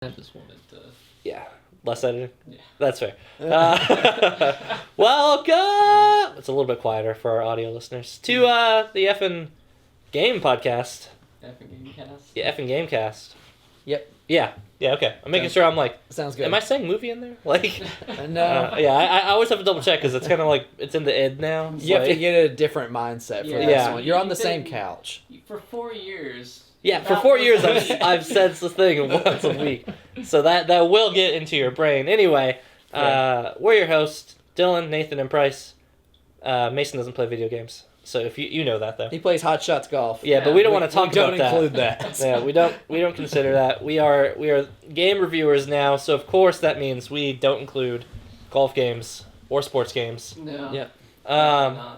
I just wanted to... Yeah. Less editing? Yeah. That's fair. Welcome! It's a little bit quieter for our audio listeners. To the effing game podcast. Effing Gamecast? Yeah, effing Gamecast. Yep. Yeah, okay. I'm making sure I'm like... Sounds good. Am I saying movie in there? Like... No. yeah, I always have to double check because it's kind of like... It's in the id now. You have to get a different mindset for this Yeah. one. You're on the same couch. For 4 years... Yeah, for 4 years I've said the thing once a week. So that will get into your brain. Anyway, we're your hosts, Dylan, Nathan, and Price. Mason doesn't play video games. So if you know that, though. He plays hot shots golf. Yeah, but we don't want to talk about that. Don't include that. Yeah, we don't consider that. We are game reviewers now, so of course that means we don't include golf games or sports games. No. Yeah.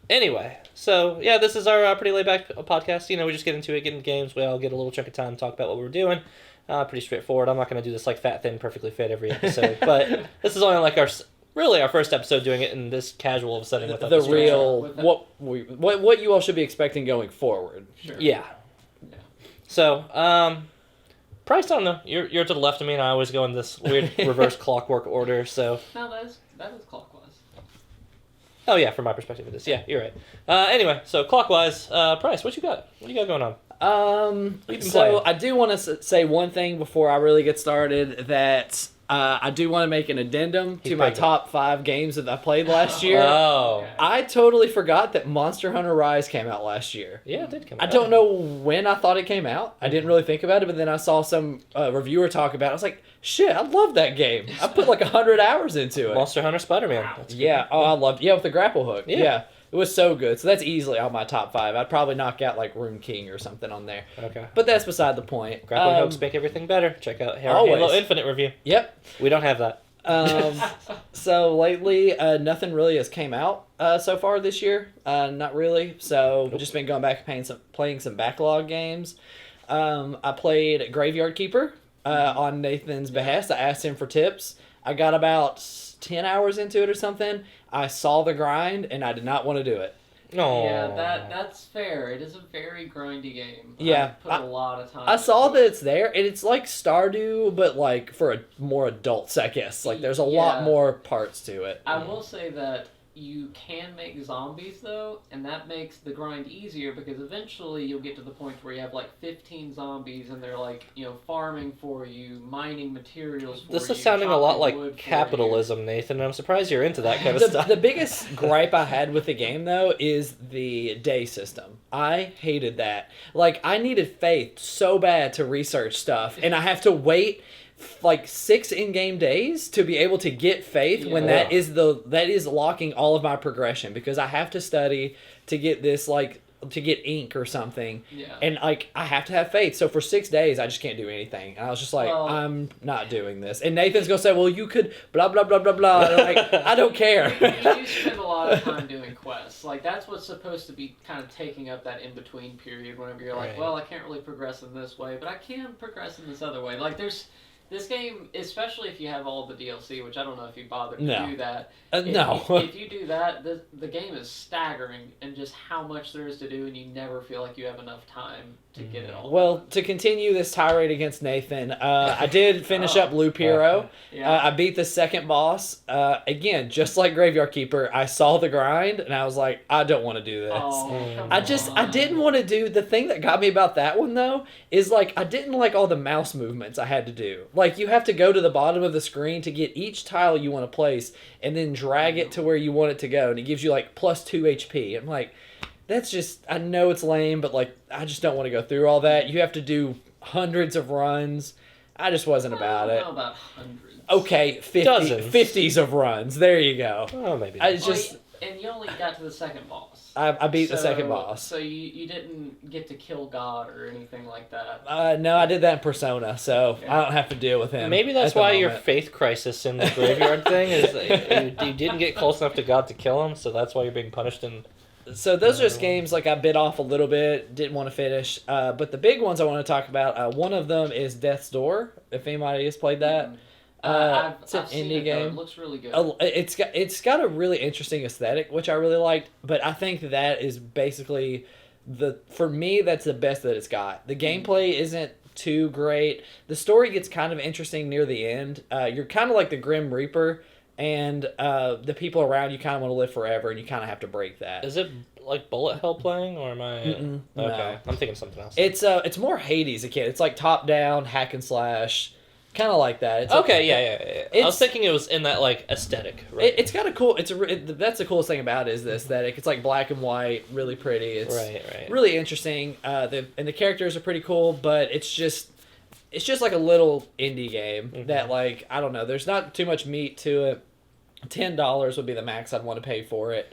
Anyway, so yeah, this is our pretty laid back podcast. You know, we just get into it, get into games. We all get a little chunk of time to talk about what we're doing. Pretty straightforward. I'm not going to do this like fat, thin, perfectly fit every episode, but this is only like our first episode doing it in this casual of setting with The real what you all should be expecting going forward. Sure. Yeah. So, Price, I don't know. You're to the left of me, and I always go in this weird reverse clockwork order. So. No, that is clockwise. Oh yeah, from my perspective it is. Yeah, you're right. Anyway, so clockwise, Price, what you got? What do you got going on? So I do want to say one thing before I really get started, that I do want to make an addendum to my top 5 games that I played last year. Oh. Okay. I totally forgot that Monster Hunter Rise came out last year. Yeah, it did come out. I don't know when I thought it came out. I didn't really think about it, but then I saw some reviewer talk about it. I was like, shit, I love that game. I put like 100 hours into it. Monster Hunter Spider-Man. Wow. Yeah, I loved it. Yeah, with the grapple hook. Yeah. It was so good. So that's easily on my top 5. I'd probably knock out like Rune King or something on there. Okay. But that's beside the point. Grappling hooks make everything better. Check out always. Halo Infinite review. Yep. We don't have that. So lately, nothing really has came out so far this year. Not really. So just been going back and playing some backlog games. I played Graveyard Keeper on Nathan's behest. I asked him for tips. I got about 10 hours into it or something. I saw the grind, and I did not want to do it. No. Yeah, that's fair. It is a very grindy game. Yeah, I put a lot of time. I saw that it's there, and it's like Stardew, but like for more adults, I guess. Like there's a lot more parts to it. I will say that you can make zombies, though, and that makes the grind easier because eventually you'll get to the point where you have like 15 zombies and they're like, farming for you, mining materials for you. This is sounding a lot like capitalism, Nathan. I'm surprised you're into that kind of stuff. The biggest gripe I had with the game, though, is the day system. I hated that. Like, I needed faith so bad to research stuff, and I have to wait like 6 in-game days to be able to get faith when that is locking all of my progression, because I have to study to get this, like, to get ink or something. Yeah. And like I have to have faith. So for 6 days I just can't do anything. And I was just like, I'm not doing this. And Nathan's gonna say, well, you could blah blah blah blah blah. And I'm like, I don't care. You do spend a lot of time doing quests. Like that's what's supposed to be kind of taking up that in-between period whenever you're like, well, I can't really progress in this way, but I can progress in this other way. Like this game, especially if you have all the DLC, which I don't know if you bothered to do that. If you do that, the game is staggering and just how much there is to do, and you never feel like you have enough time to get it all. Well, to continue this tirade against Nathan, I did finish up Loop Hero. I beat the second boss. Again, just like Graveyard Keeper, I saw the grind, and I was like, I don't want to do this. I didn't want to do... The thing that got me about that one, though, is like I didn't like all the mouse movements I had to do. Like, you have to go to the bottom of the screen to get each tile you want to place, and then drag it to where you want it to go, and it gives you like plus 2 HP. I'm like, that's just... I know it's lame, but like I just don't want to go through all that. You have to do hundreds of runs. I just wasn't about it. I don't know about hundreds. Okay, 50s of runs. There you go. Oh, maybe. And you only got to the second boss. I beat the second boss. So you didn't get to kill God or anything like that? No, I did that in Persona, so I don't have to deal with him. Maybe that's why your faith crisis in the graveyard thing is you didn't get close enough to God to kill him, so that's why you're being punished in... So those are just games like I bit off a little bit, didn't want to finish. But the big ones I want to talk about, one of them is Death's Door, if anybody has played that. It's an indie game. It looks really good. It's got a really interesting aesthetic, which I really liked. But I think that is basically for me that's the best that it's got. The gameplay isn't too great. The story gets kind of interesting near the end. You're kind of like the Grim Reaper, and the people around you kind of want to live forever, and you kind of have to break that. Is it like bullet hell playing, or am I? Okay, no. I'm thinking something else. It's more Hades again. It's like top down hack and slash, kind of like that. It's okay, yeah. I was thinking it was in that like aesthetic. Right? It's got a cool. That's the coolest thing about it is the aesthetic. It's like black and white, really pretty. It's right. really interesting. The characters are pretty cool, but it's just like a little indie game that like I don't know. There's not too much meat to it. $10 would be the max I'd want to pay for it.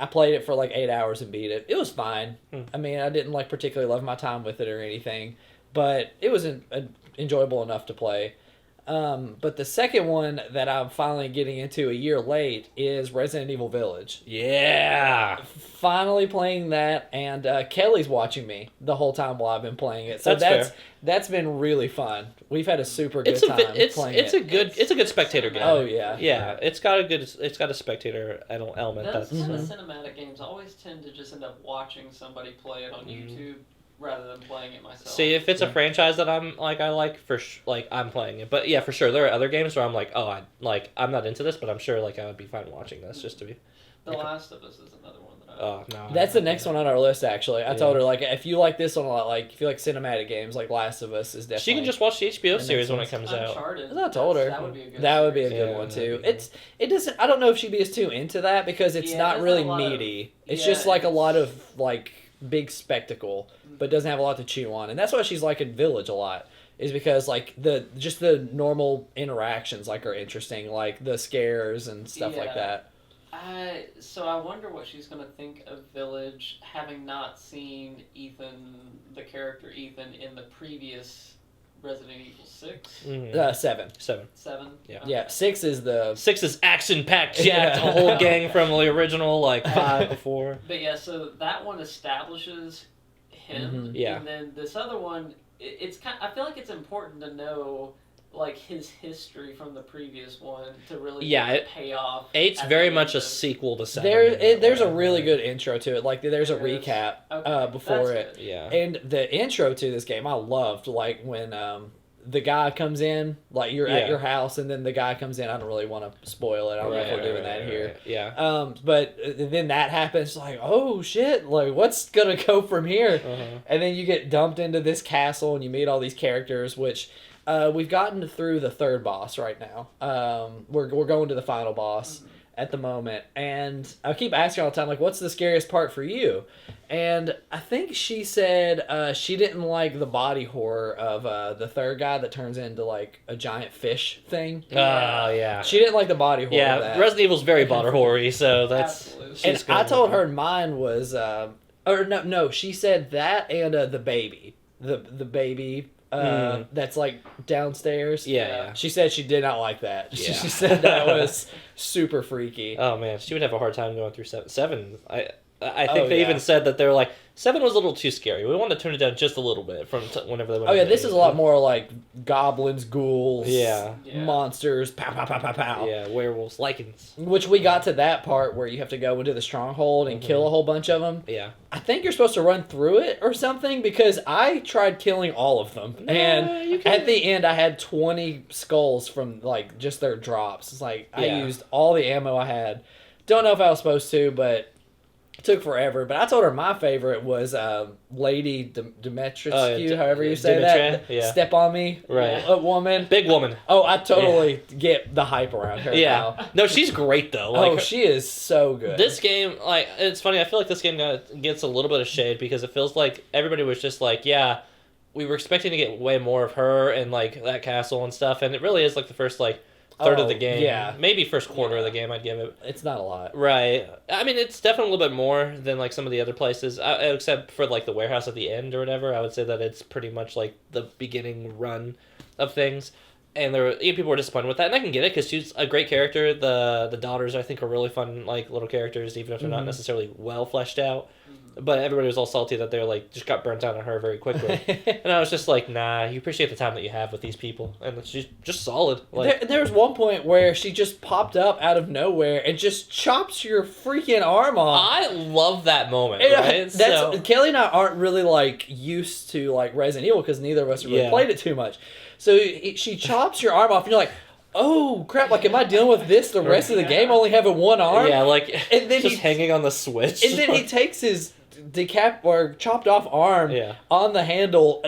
I played it for like 8 hours and beat it. It was fine. I mean, I didn't like particularly love my time with it or anything, but it was enjoyable enough to play. But the second one that I'm finally getting into a year late is Resident Evil Village. Yeah. Finally playing that, and Kelly's watching me the whole time while I've been playing it. So that's been really fun. We've had a super good time playing it. It's a good spectator game. Oh yeah. Yeah, it's got a spectator element. That's the cinematic games always tend to just end up watching somebody play it on YouTube rather than playing it myself. See, if it's a franchise that I'm playing it. But yeah, for sure, there are other games where I'm like, I'm not into this, but I'm sure like I would be fine watching this just to be. The Last of Us is another one that Oh no. That's the next one on our list. Actually, I told her like if you like this one a lot, like if you like cinematic games, like Last of Us is definitely. She can just watch the HBO series when it comes out. Uncharted. I told her that would be a good one too. It doesn't. I don't know if she'd be as too into that because it's not really meaty. It's just like a lot of like big spectacle, but doesn't have a lot to chew on, and that's why she's liking Village a lot. Is because like the normal interactions like are interesting, like the scares and stuff like that. So I wonder what she's going to think of Village, having not seen the character Ethan, in the previous Resident Evil 6. 7. 7? Yeah. Okay. Yeah, 6 is 6 is action-packed, jacked, a whole gang from the original, like 5 before. But yeah, so that one establishes him. Yeah. And then this other one, it's kind. I feel like it's important to know like his history from the previous one to really pay off. 8's very much a sequel to 7. There's a really good intro to it. Like there's a recap before it. Good. Yeah. And the intro to this game I loved, like when the guy comes in, like you're at your house and then the guy comes in. I don't really want to spoil it. I don't know if we're doing that here. Right. Yeah. But then that happens, like, oh shit, like what's gonna go from here? And then you get dumped into this castle and you meet all these characters, which we've gotten through the third boss right now. We're going to the final boss at the moment, and I keep asking all the time, like, what's the scariest part for you? And I think she said she didn't like the body horror of the third guy that turns into like a giant fish thing. Oh yeah. She didn't like the body horror. Yeah, of that. Resident Evil's very body horror-y, so that's. And I told her mine was, no, she said that and the baby, the baby. That's like downstairs. Yeah. She said she did not like that. Yeah. She said that was super freaky. Oh man, she would have a hard time going through 7. 7, I think they even said that they're like 7 was a little too scary. We wanted to turn it down just a little bit from whenever they went. Oh yeah, this is a lot more like goblins, ghouls, yeah. monsters, pow pow pow pow pow. Yeah, werewolves, lichens. Which we got to that part where you have to go into the stronghold and kill a whole bunch of them. Yeah. I think you're supposed to run through it or something because I tried killing all of them, and at the end I had 20 skulls from like just their drops. It's like I used all the ammo I had. Don't know if I was supposed to, but. Took forever, but I told her my favorite was Lady Dimitrescu, however you say that. Yeah. Step on me, right? A woman, big woman. Oh, I totally get the hype around her. Now. No, she's great though. Like, she is so good. This game, like, it's funny. I feel like this game gets a little bit of shade because it feels like everybody was just like, yeah, we were expecting to get way more of her and like that castle and stuff, and it really is like the first like. Third of the game. Yeah. Maybe first quarter of the game I'd give it. It's not a lot. Right. I mean, it's definitely a little bit more than like some of the other places, except for like the warehouse at the end or whatever. I would say that it's pretty much like the beginning run of things. And people were disappointed with that, and I can get it because she's a great character. The daughters, I think, are really fun, like little characters, even if they're not necessarily well fleshed out. But everybody was all salty that they're like just got burnt out on her very quickly, and I was just like, nah, you appreciate the time that you have with these people, and she's just solid. Like there was one point where she just popped up out of nowhere and just chops your freaking arm off. I love that moment. Right? Kelly and I aren't really like used to like Resident Evil because neither of us really played it too much. So she chops your arm off, and you're like, oh crap! Like, am I dealing with this the rest of the game? Only having one arm. Yeah, like and then just hanging on the switch. And then he takes his chopped off arm on the handle,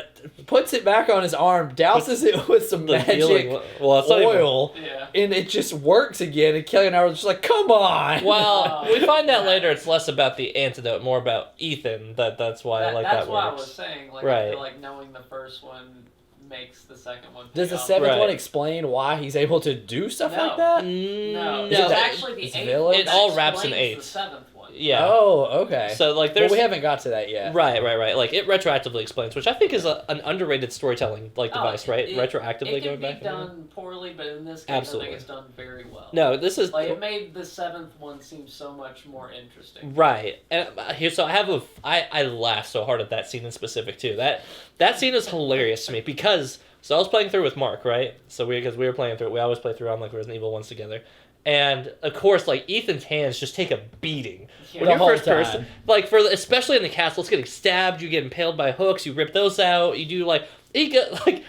puts it back on his arm, douses it with some magic oil, and it just works again. And Kelly and I were just like, come on. Well, we find out later it's less about the antidote, more about Ethan. That's why I like that. That's why works. I was saying, like, I feel like knowing the first one makes the second one. Does the seventh one explain why he's able to do stuff like that? No, it's actually the eighth. It all wraps in eighth. The seventh one. Yeah. Oh, okay. So like, we haven't got to that yet. Right. Like it retroactively explains, which I think is an underrated storytelling device, right? Retroactively going back. It can be done poorly, but in this case, I think it's done very well. No, this is like it made the seventh one seem so much more interesting. Right. And here, so I laughed so hard at that scene in specific too. That scene is hilarious to me because. So I was playing through with Mark, right? So because we were playing through, we always play through on like Resident Evil ones together, and of course, like Ethan's hands just take a beating when you're first person. Like especially in the castle, it's getting stabbed, you get impaled by hooks, you rip those out, you do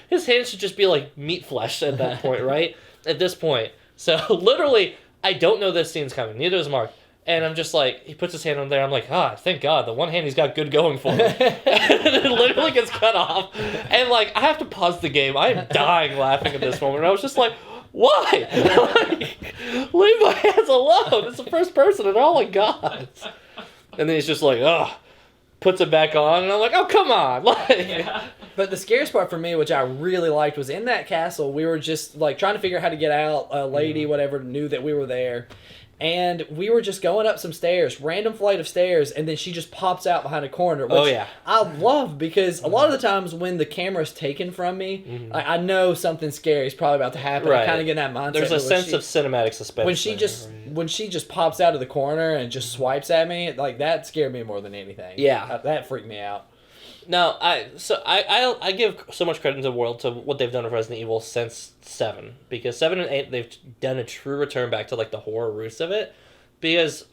his hands should just be like meat flesh at that point, right? At this point, so literally, I don't know this scene's coming. Neither does Mark. And I'm just like, he puts his hand on there. I'm like, thank God. The one hand he's got good going for him. And it literally gets cut off. And like, I have to pause the game. I am dying laughing at this moment. And I was just like, why? Leave my hands alone. It's the first person and they're all like gods. And then he's just like, puts it back on. And I'm like, oh, come on. But the scariest part for me, which I really liked, was in that castle. We were just like trying to figure out how to get out. A lady, whatever, knew that we were there. And we were just going up some stairs, random flight of stairs, and then she just pops out behind a corner, which I love because a lot of the times when the camera's taken from me, I know something scary is probably about to happen. I kind of get in that mindset. There's a sense of cinematic suspense. When she just pops out of the corner and just swipes at me, like that scared me more than anything. Yeah. That freaked me out. No, I give so much credit to the world to what they've done with Resident Evil since 7. Because 7 and 8, they've done a true return back to like the horror roots of it. Because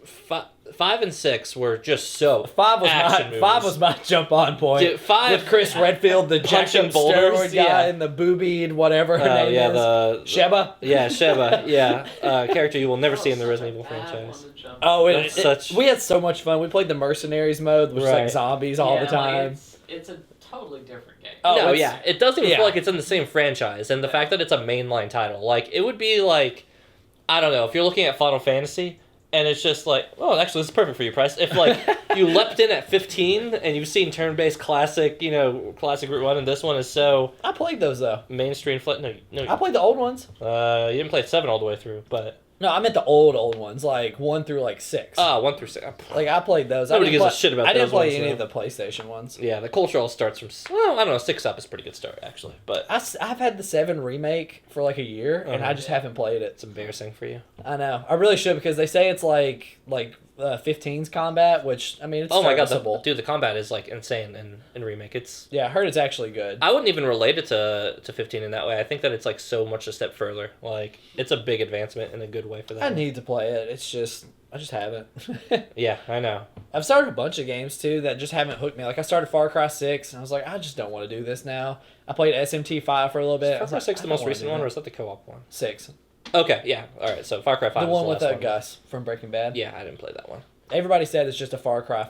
5 and 6 were just so 5 was my jump on point. Dude, 5 with Chris Redfield, the punching steroid guy, and the boobied whatever her name is. Sheba. Yeah, Sheba. Yeah, character you will never see in the Resident Evil franchise. Oh, we had so much fun. We played the Mercenaries mode, which is like zombies all the time. Like it's a totally different game. Oh, no, yeah. It doesn't even feel like it's in the same franchise. And the fact that it's a mainline title. Like, it would be like, I don't know, if you're looking at Final Fantasy, and it's just like, oh, actually, this is perfect for you, Price. If, like, you leapt in at 15, and you've seen turn-based classic, classic Route 1, and this one is so... I played those, though. Mainstream... No, I played the old ones. You didn't play 7 all the way through, but... No, I meant the old ones, like 1 through like 6. Oh, 1 through 6. Like I played those. Nobody gives a shit about those. I didn't play ones, any of the PlayStation ones. Yeah, the culture all starts from. Well, I don't know. 6 up is a pretty good start actually, but I've had the 7 remake for like a year, and I just haven't played it. It's embarrassing for you. I know. I really should because they say it's like 15's combat, which I mean it's serviceable. The combat is like insane in remake. It's I heard it's actually good. I wouldn't even relate it to 15 in that way. I think that it's like so much a step further. Like it's a big advancement in a good way for that. I need to play it. It's just I just haven't. Yeah, I know. I've started a bunch of games too that just haven't hooked me. Like I started Far Cry 6 and I was like, I just don't want to do this now. I played SMT 5 for a little bit. Far Cry 6 the most recent one, or is that the co-op one? 6. Okay, yeah. All right, so Far Cry 5 the one with one. Gus from Breaking Bad. Yeah, I didn't play that one. Everybody said it's just a Far Cry.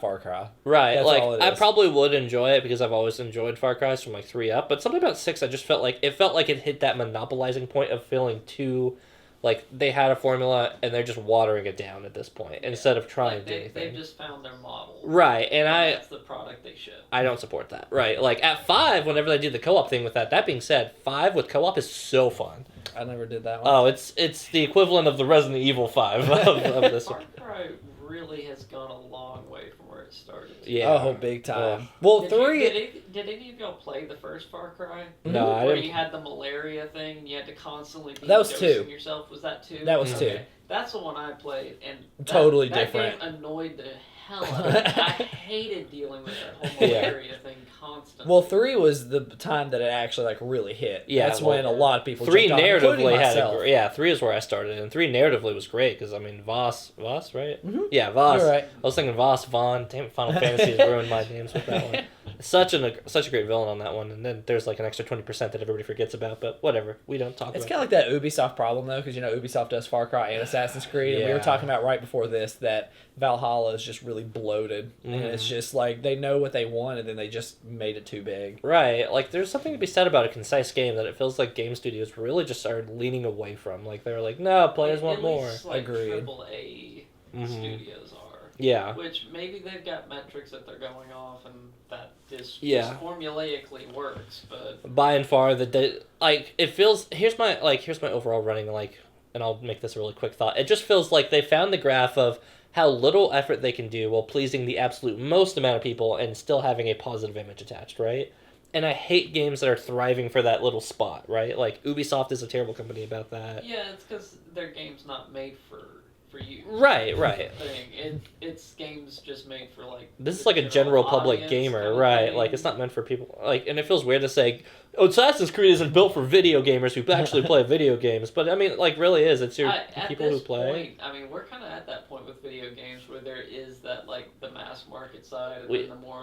Right, That's like all it is. I probably would enjoy it because I've always enjoyed Far Cry's from like 3 up, but something about 6 I just felt like it hit that monopolizing point of feeling too like they had a formula and they're just watering it down at this point instead of trying to do anything. They've just found their model. Right, and that's the product they ship. I don't support that. Right, like at 5, whenever they do the co-op thing with that. That being said, 5 with co-op is so fun. I never did that one. Oh, it's the equivalent of the Resident Evil 5 of this one. Far Cry really has gone a long way from where it started. Yeah. Oh, big time. Well, 3... Did any of y'all play the first Far Cry? No, I Where didn't. you had the malaria thing, you had to constantly be That was dosing 2. yourself. Was that 2? That was 2. That's the one I played, and Totally that different. game annoyed the hell out of it. I hated dealing with that whole malaria thing constantly. Well, 3 was the time that it actually like really hit. Yeah, that's when a lot of people. 3 jumped on, narratively had myself. a 3 is where I started, and 3 narratively was great because I mean Voss, right? Mm-hmm. Yeah, Voss. You're right. I was thinking Voss, Vaughn. Damn, Final Fantasy has ruined my names with that one. Such a great villain on that one, and then there's like an extra 20% that everybody forgets about, but whatever, we don't talk. It's about kind of like that Ubisoft problem though, because Ubisoft does Far Cry and Assassin's Creed, and we were talking about right before this that Valhalla is just really bloated, and it's just like they know what they want, and then they just made it too big. Right, like there's something to be said about a concise game that it feels like game studios really just started leaning away from. Like they're like, no, players want more. Like Agreed. AAA studios are. Yeah. Which maybe they've got metrics that they're going off, and that just formulaically works, but by and far it feels. Here's my overall running and I'll make this a really quick thought. It just feels like they found the graph of how little effort they can do while pleasing the absolute most amount of people and still having a positive image attached, right? And I hate games that are thriving for that little spot, right? Like Ubisoft is a terrible company about that. Yeah, it's because their game's not made for you. Right. It's games just made for this is like a general public gamer, right? Like it's not meant for people and it feels weird to say, oh, Assassin's Creed isn't built for video gamers who actually play video games, but I mean, really is. It's your people who play. Point, I mean, we're kind of at that point with video games where there is that the mass market side and then the more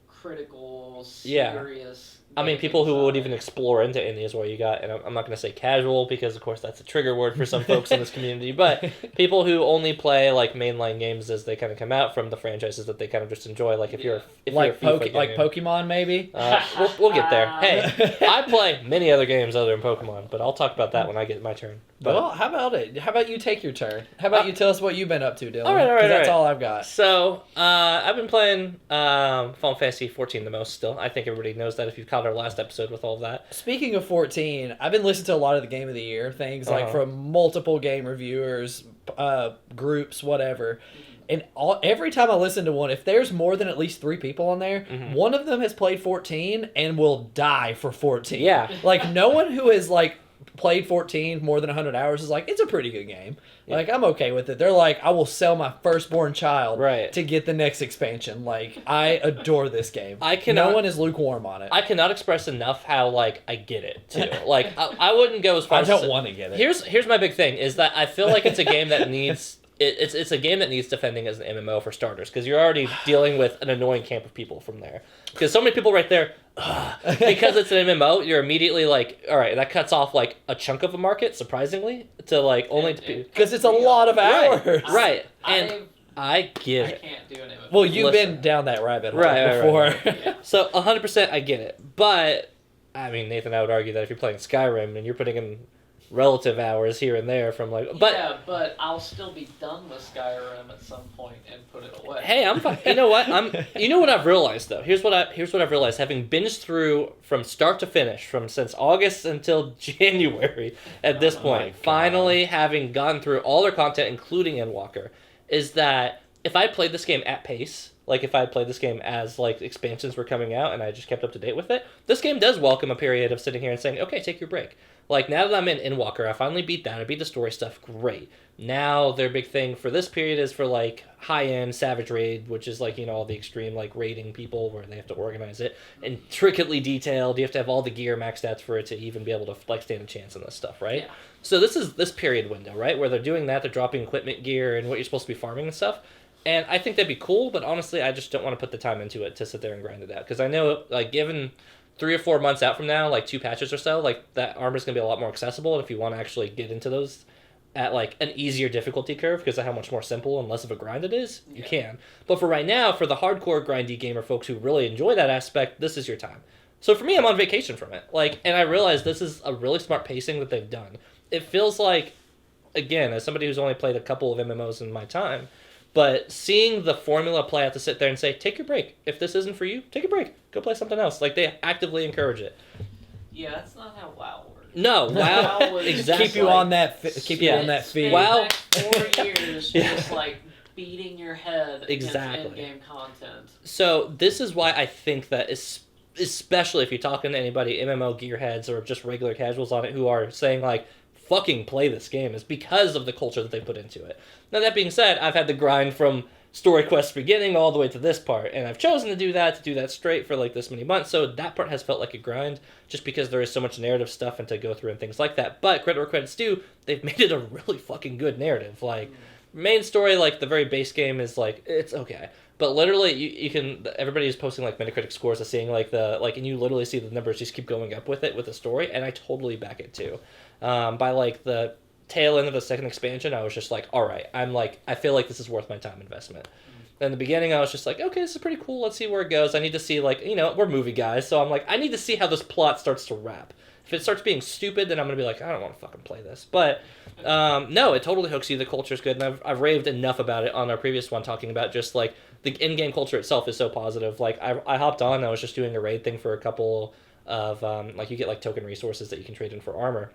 critical, serious. I mean, people who would even explore into indies where you got, and I'm not going to say casual because, of course, that's a trigger word for some folks in this community, but people who only play, mainline games as they kind of come out from the franchises that they kind of just enjoy, if you're a FIFA gamer. Like Pokemon, maybe? We'll get there. Hey, I play many other games other than Pokemon, but I'll talk about that when I get my turn. But, well, how about it? How about you take your turn? How about you tell us what you've been up to, Dylan? All right. That's all I've got. So, I've been playing Final Fantasy 14 the most still. I think everybody knows that if you've caught our last episode with all of that. Speaking of 14, I've been listening to a lot of the Game of the Year things, from multiple game reviewers, groups, whatever. And every time I listen to one, if there's more than at least 3 people on there, one of them has played 14 and will die for 14. Yeah. No one who has, played 14 more than 100 hours is it's a pretty good game. Yeah. I'm okay with it. They're I will sell my firstborn child to get the next expansion. I adore this game. No one is lukewarm on it. I cannot express enough how I get it too. I wouldn't go as far as I don't want to get it. Here's my big thing is that I feel like it's a game that needs it's a game that needs defending as an MMO for starters because you're already dealing with an annoying camp of people from there. Because so many people right there, because it's an MMO, you're immediately all right, that cuts off a chunk of a market, surprisingly, to only because it's a lot of hours. Right. And I get it. I can't do an MMO. Well, you've been down that rabbit hole before. Right. Yeah. So 100% I get it. But I mean, Nathan, I would argue that if you're playing Skyrim and you're putting in relative hours here and there from but I'll still be done with Skyrim at some point and put it away. Hey, I'm fine. You know what? You know what I've realized though. Here's what I've realized. Having binged through from start to finish, since August until January, at this point, finally having gone through all their content, including Endwalker, is that if I played this game at pace, if I played this game as expansions were coming out and I just kept up to date with it, this game does welcome a period of sitting here and saying, okay, take your break. Now that I'm in Endwalker, I finally beat that. I beat the story stuff. Great. Now their big thing for this period is for high-end Savage Raid, which is all the extreme raiding people where they have to organize it. Intricately detailed. You have to have all the gear maxed out for it to even be able to stand a chance on this stuff, right? Yeah. So this is this period window, right? Where they're doing that. They're dropping equipment gear and what you're supposed to be farming and stuff. And I think that'd be cool, but honestly, I just don't want to put the time into it to sit there and grind it out. Because I know, given 3 or 4 months out from now, 2 patches or so, that armor's going to be a lot more accessible. And if you want to actually get into those at, an easier difficulty curve because of how much more simple and less of a grind it is, you can. But for right now, for the hardcore grindy gamer folks who really enjoy that aspect, this is your time. So for me, I'm on vacation from it. And I realize this is a really smart pacing that they've done. It feels again, as somebody who's only played a couple of MMOs in my time, but seeing the formula play out to sit there and say, take your break. If this isn't for you, take a break. Go play something else. They actively encourage it. Yeah, that's not how WoW works. No, WoW exactly. Keep you on that feed. WoW 4 years just beating your head against in-game content. So this is why I think that especially if you're talking to anybody, MMO gearheads or just regular casuals on it who are saying fucking play this game, is because of the culture that they put into it. Now that being said, I've had the grind from story quest beginning all the way to this part. And I've chosen to do that straight for like this many months. So that part has felt like a grind just because there is so much narrative stuff and to go through and things like that. But credit where credit's due, they've made it a really fucking good narrative. Like, main story, like the very base game is like, it's okay. But literally, you can, everybody is posting like Metacritic scores of seeing like and you literally see the numbers just keep going up with it, with the story. And I totally back it too. By like the tail end of the second expansion, I was just like, all right, I feel like this is worth my time investment. In the beginning, I was just like, okay, this is pretty cool. Let's see where it goes. I need to see, like, we're movie guys, so I'm like, I need to see how this plot starts to wrap. If it starts being stupid, then I'm going to be like, I don't want to fucking play this. But, no, it totally hooks you. The culture's good, and I've raved enough about it on our previous one, talking about just, like, the in-game culture itself is so positive. Like, I hopped on, I was just doing a raid thing for a couple of, like, you get, like, token resources that you can trade in for armor.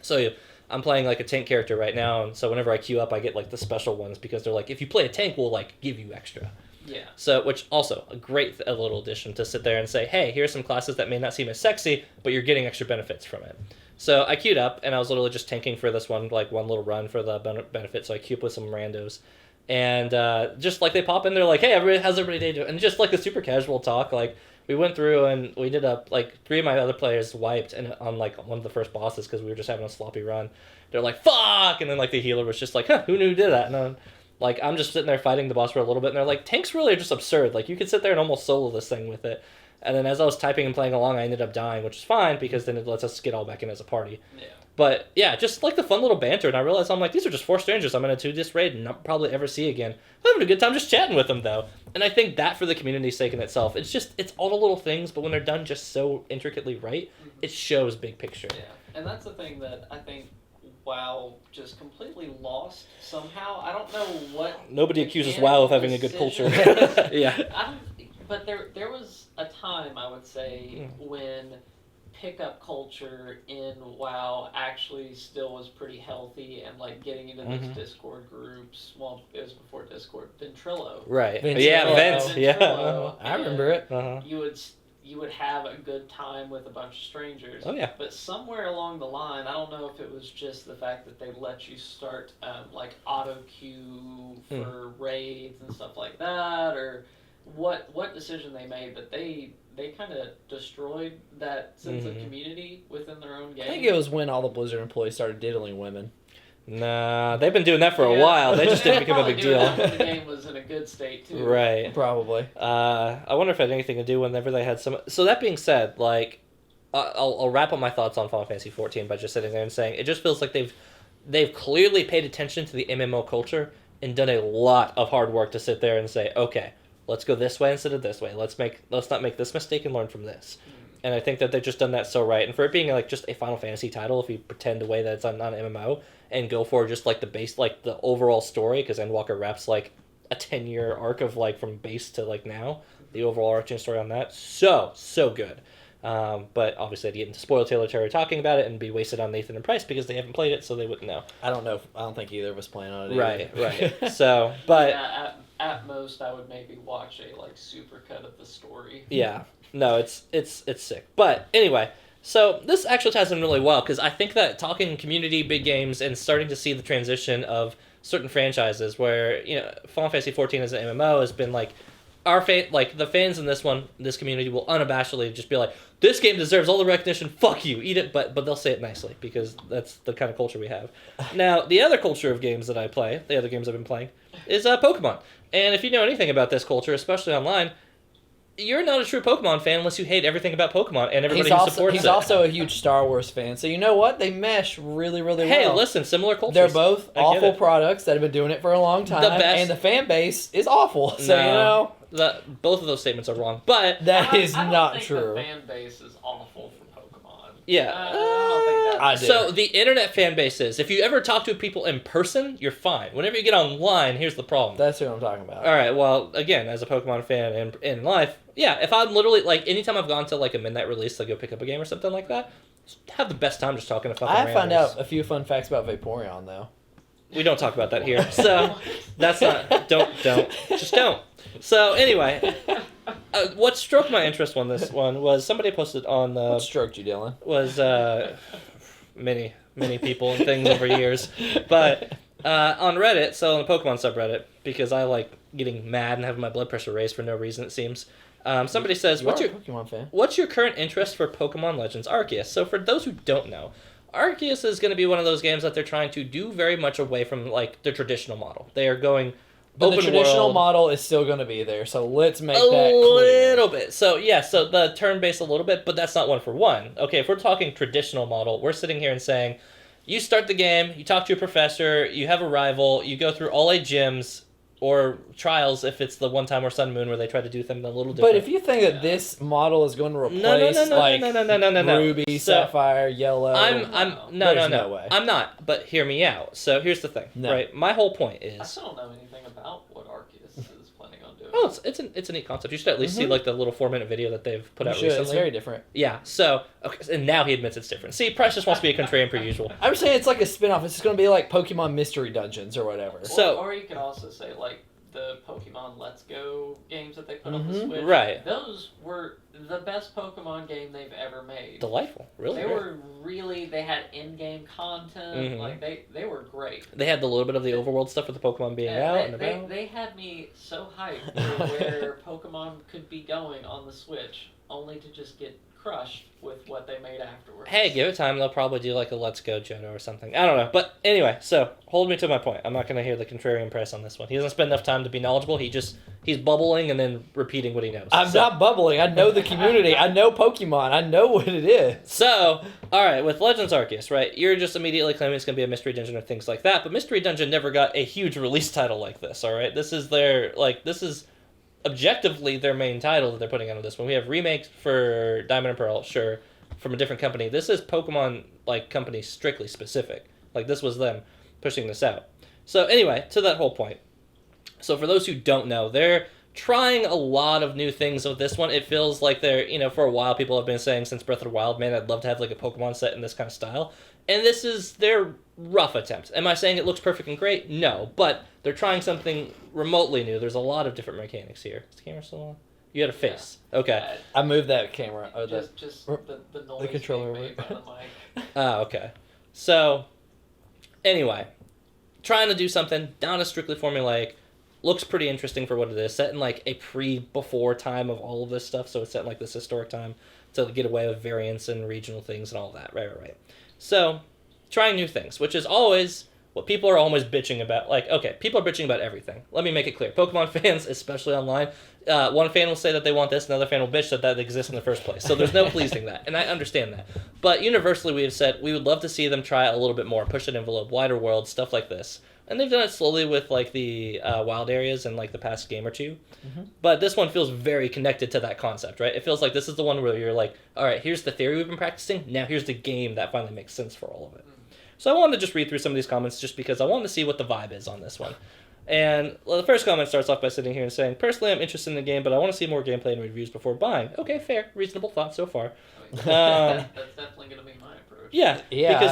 So, I'm playing like a tank character right now, and so whenever I queue up, I get like the special ones because they're like, if you play a tank, we'll like give you extra. Yeah. So, which also a great little addition to sit there and say, hey, here's some classes that may not seem as sexy, but you're getting extra benefits from it. So I queued up, and I was literally just tanking for this one little run for the benefit. So I queued up with some randos, and just like they pop in, they're like, hey, how's everybody day doing? And just like a super casual talk, like. We went through and we did like 3 of my other players wiped and on like one of the first bosses because we were just having a sloppy run. They're like, fuck! And then like the healer was just like, huh, who knew who did that? And I'm just sitting there fighting the boss for a little bit, and they're like, tanks really are just absurd. Like, you could sit there and almost solo this thing with it. And then as I was typing and playing along, I ended up dying, which is fine because then it lets us get all back in as a party. Yeah. But yeah, just like the fun little banter, and I realized I'm like, these are just 4 strangers I'm going to this raid and not probably ever see again. I'm having a good time just chatting with them though. And I think that for the community's sake in itself, it's all the little things, but when they're done just so intricately right, it shows big picture. Yeah, and that's the thing that I think WoW just completely lost somehow. I don't know what. Nobody accuses WoW of having a good culture. Yeah. But there was a time, I would say, when pickup culture in WoW actually still was pretty healthy, and like getting into those Discord groups. Well, it was before Discord. Ventrilo. Right. Ventrilo. Yeah, Vent. Yeah. I remember it. You would have a good time with a bunch of strangers. Oh yeah. But somewhere along the line, I don't know if it was just the fact that they let you start like auto queue for raids and stuff like that, or what decision they made, but they kind of destroyed that sense of community within their own game. I think it was when all the Blizzard employees started diddling women. Nah, they've been doing that for a while. They just didn't become a big deal. When the game was in a good state too. Right. Probably. I wonder if it had anything to do whenever they had some. So that being said, like, I'll wrap up my thoughts on Final Fantasy XIV by just sitting there and saying it just feels like they've clearly paid attention to the MMO culture and done a lot of hard work to sit there and say, okay, let's go this way instead of this way. Let's not make this mistake and learn from this. And I think that they've just done that so right. And for it being like just a Final Fantasy title, if you pretend away that it's not an MMO and go for just like the base, like the overall story, because Endwalker wraps like a 10-year arc of like from base to like now, the overall arching story on that, so good. But obviously I'd get into spoiler territory talking about it and be wasted on Nathan and Price because they haven't played it, so they wouldn't know. I don't know. I don't think either of us plan on it. Right. So, but yeah, at most I would maybe watch a like supercut of the story. Yeah. No, it's sick. But anyway, so this actually ties in really well because I think that talking community, big games, and starting to see the transition of certain franchises where, Final Fantasy XIV as an MMO has been like the fans in this community will unabashedly just be like, this game deserves all the recognition, fuck you, eat it, but they'll say it nicely because that's the kind of culture we have. Now, the other culture of games that I play, the other games I've been playing, is Pokemon. And if you know anything about this culture, especially online, you're not a true Pokemon fan unless you hate everything about Pokemon and everybody who supports it. He's also a huge Star Wars fan. So you know what? They mesh really, really well. Hey, listen, similar cultures. They're both awful products that have been doing it for a long time. And the fan base is awful. So, both of those statements are wrong. But that is not not think true. The fan base is awful for Pokemon. Yeah. I don't think I do. So the internet fan base is, if you ever talk to people in person, you're fine. Whenever you get online, here's the problem. That's what I'm talking about. All right, well, again, as a Pokemon fan and in life, yeah, if I'm literally, like, anytime I've gone to, like, a midnight release to go pick up a game or something like that, have the best time just talking to fucking randoms. I found out a few fun facts about Vaporeon, though. We don't talk about that here. So, that's not, just don't. So, anyway, what stroked my interest on this one was somebody posted on What stroked you, Dylan? was many people and things over years. But On Reddit, so on the Pokemon subreddit, because I like getting mad and having my blood pressure raised for no reason, it seems. Somebody says, You are a Pokemon fan. What's your current interest for Pokemon Legends Arceus? So for those who don't know, Arceus is going to be one of those games that they're trying to do very much away from like the traditional model. They are going But open the traditional world model is still going to be there, so let's make a that clear. little bit. So yeah, so the turn-based a little bit, but that's not one for one. Okay, if we're talking traditional model, we're sitting here and saying, you start the game, you talk to your professor, you have a rival, you go through all 8 gyms, or trials if it's the one time or Sun Moon where they try to do something a little different. But if you think that this model is going to replace no. Ruby, Sapphire, Yellow, no way. I'm not. But hear me out. So here's the thing, right? My whole point is I still don't know anything about what Arceus is planning on doing. Oh, it's a neat concept. You should at least see like the little 4-minute video that they've put out recently. It's very different. Yeah. So okay, and now he admits it's different. See, Price just wants to be a contrarian per usual. I'm saying it's like a spin-off. It's just going to be like Pokemon Mystery Dungeons or whatever. Or you could also say like the Pokemon Let's Go games that they put on the Switch. Right. Those were the best Pokemon game they've ever made. Delightful. Really. They had in-game content. Like they were great. They had the little bit of the overworld stuff with the Pokemon being out and about. They had me so hyped for where Pokemon could be going on the Switch, only to just get crushed with what they made afterwards. Hey, give it time. They'll probably do like a Let's Go Johto or something. I don't know. But anyway, so hold me to my point. I'm not going to hear the contrarian press on this one. He doesn't spend enough time to be knowledgeable. He's bubbling and then repeating what he knows. I'm not bubbling. I know the community. I know Pokemon. I know what it is. So, all right, with Legends Arceus, right, you're just immediately claiming it's going to be a Mystery Dungeon or things like that. But Mystery Dungeon never got a huge release title like this, all right? This is objectively their main title that they're putting out of this one. We have remakes for Diamond and Pearl, sure, from a different company. This is Pokemon company strictly specific. Like this was them pushing this out. So anyway, to that whole point. So for those who don't know, they're trying a lot of new things with this one. It feels like they're, for a while people have been saying since Breath of the Wild, man, I'd love to have like a Pokemon set in this kind of style. And this is their rough attempt. Am I saying it looks perfect and great? No, but they're trying something remotely new. There's a lot of different mechanics here. Is the camera still on? You had a face. Yeah. Okay. I moved that camera. Just the noise the controller being made by the mic. Oh, okay. So, anyway, trying to do something not as strictly formulaic. Looks pretty interesting for what it is. Set in like a before time of all of this stuff. So it's set in like this historic time to get away with variants and regional things and all that. Right. So, trying new things, which is always what people are always bitching about. Like, okay, people are bitching about everything. Let me make it clear. Pokemon fans, especially online, one fan will say that they want this, another fan will bitch that exists in the first place. So there's no pleasing that, and I understand that. But universally, we have said we would love to see them try a little bit more, push an envelope, wider world, stuff like this. And they've done it slowly with like the wild areas in like the past game or two. But this one feels very connected to that concept, right? It feels like this is the one where you're like, all right, here's the theory we've been practicing. Now here's the game that finally makes sense for all of it. So I wanted to just read through some of these comments just because I wanted to see what the vibe is on this one. And the first comment starts off by sitting here and saying, personally, I'm interested in the game, but I want to see more gameplay and reviews before buying. Okay, fair. Reasonable thought so far. That's definitely going to be my approach. Yeah,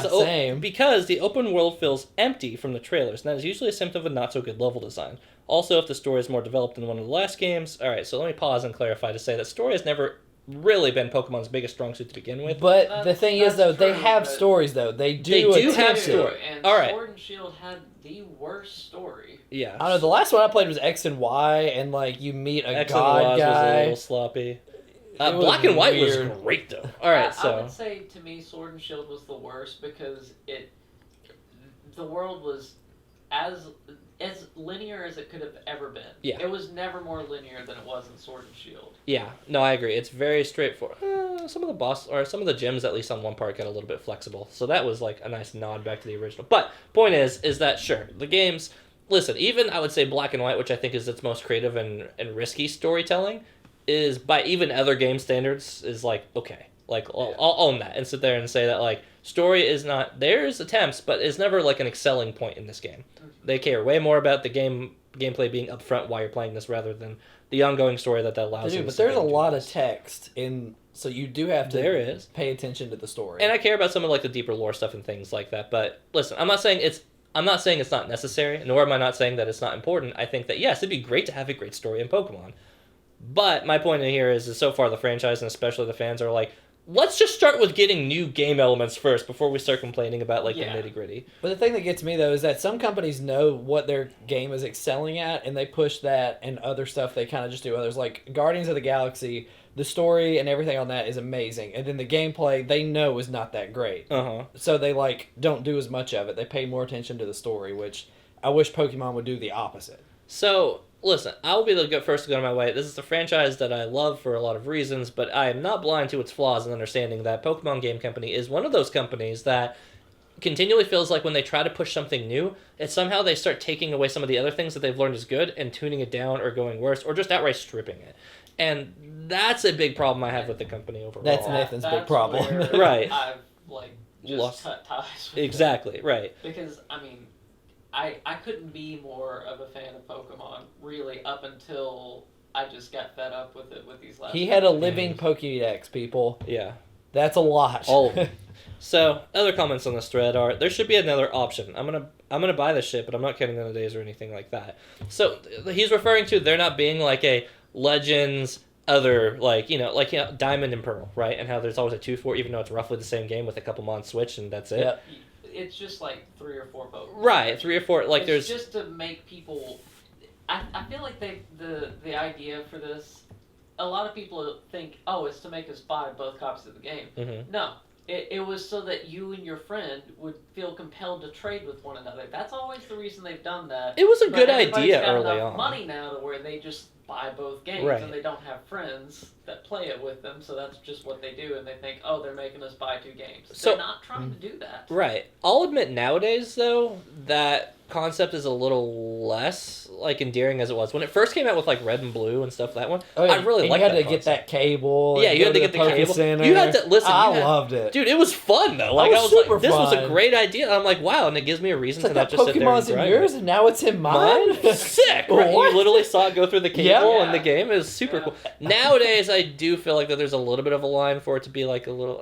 same. Because the open world feels empty from the trailers, and that is usually a symptom of a not-so-good level design. Also, if the story is more developed than one of the last games... Alright, so let me pause and clarify to say that story has never really been Pokemon's biggest strong suit to begin with. But the thing is, though, they have stories, though. They do have story. And all right. Sword and Shield had the worst story. Yeah. I don't know, the last one I played was X and Y, and, like, you meet a X god and Y guy. was a little sloppy. Black and White was great, though. Alright, so... I would say, to me, Sword and Shield was the worst because the world was as linear as it could have ever been. Yeah. It was never more linear than it was in Sword and Shield. Yeah, no, I agree. It's very straightforward. Some of the gyms, at least on one part, got a little bit flexible. So that was like a nice nod back to the original. But point is that sure, the games, listen, even I would say Black and White, which I think is its most creative and risky storytelling, is by even other game standards is like, okay. Like, I'll own that and sit there and say that, like, story is not... There's attempts, but it's never, like, an excelling point in this game. They care way more about the gameplay being upfront while you're playing this rather than the ongoing story that allows you. But there's a lot of text in... So you do have to pay attention to the story. And I care about some of, like, the deeper lore stuff and things like that. But, listen, I'm not saying it's not necessary, nor am I not saying that it's not important. I think that, yes, it'd be great to have a great story in Pokemon. But my point in here is so far the franchise, and especially the fans, are like... let's just start with getting new game elements first before we start complaining about the nitty-gritty. But the thing that gets me, though, is that some companies know what their game is excelling at, and they push that, and other stuff they kind of just do others. Like Guardians of the Galaxy, the story and everything on that is amazing, and then the gameplay they know is not that great. So they don't do as much of it. They pay more attention to the story, which I wish Pokemon would do the opposite. So, listen, I'll be the first to go on my way. This is a franchise that I love for a lot of reasons, but I am not blind to its flaws in understanding that Pokemon Game Company is one of those companies that continually feels like when they try to push something new, it's somehow they start taking away some of the other things that they've learned is good and tuning it down or going worse or just outright stripping it. And that's a big problem I have with the company overall. That's Nathan's big problem. Right. I've just cut ties with exactly, it. Right. Because, I couldn't be more of a fan of Pokemon, really, up until I just got fed up with it with these last He had a living Pokédex, people. Yeah. That's a lot. All of them. So, other comments on this thread are, there should be another option. I'm gonna buy this shit, but I'm not counting on the days or anything like that. So, he's referring to there not being a Legends other, Diamond and Pearl, right? And how there's always a 2-4, even though it's roughly the same game with a couple months switch, and that's it. Yep. It's just 3 or 4 Pokemon. Right, 3 or 4. It's There's just to make people. I feel like the idea for this, a lot of people think, oh, it's to make us buy both copies of the game. Mm-hmm. No, it was so that you and your friend would feel compelled to trade with one another. That's always the reason they've done that. It was a good everybody's idea got early enough on. Money now to where they just buy both games, Right. and they don't have friends that play it with them, so that's just what they do, and they think, oh, they're making us buy 2 games. So, they're not trying to do that. Right. I'll admit nowadays, though, that concept is a little less endearing as it was when it first came out with Red and Blue and stuff. That one, oh, yeah. I really liked. You had that to get that cable. Yeah, you had to get the cable. Center. You had to listen. I loved it, dude. It was fun though. I was super like, this fun. was a great idea. And I'm like, wow, and it gives me a reason to not just sit there and Pokemon's in grind yours, it. and now it's in mine. Sick. Right? You literally saw it go through the cable in the game. It was super cool. Nowadays, I do feel like that there's a little bit of a line for it to be a little.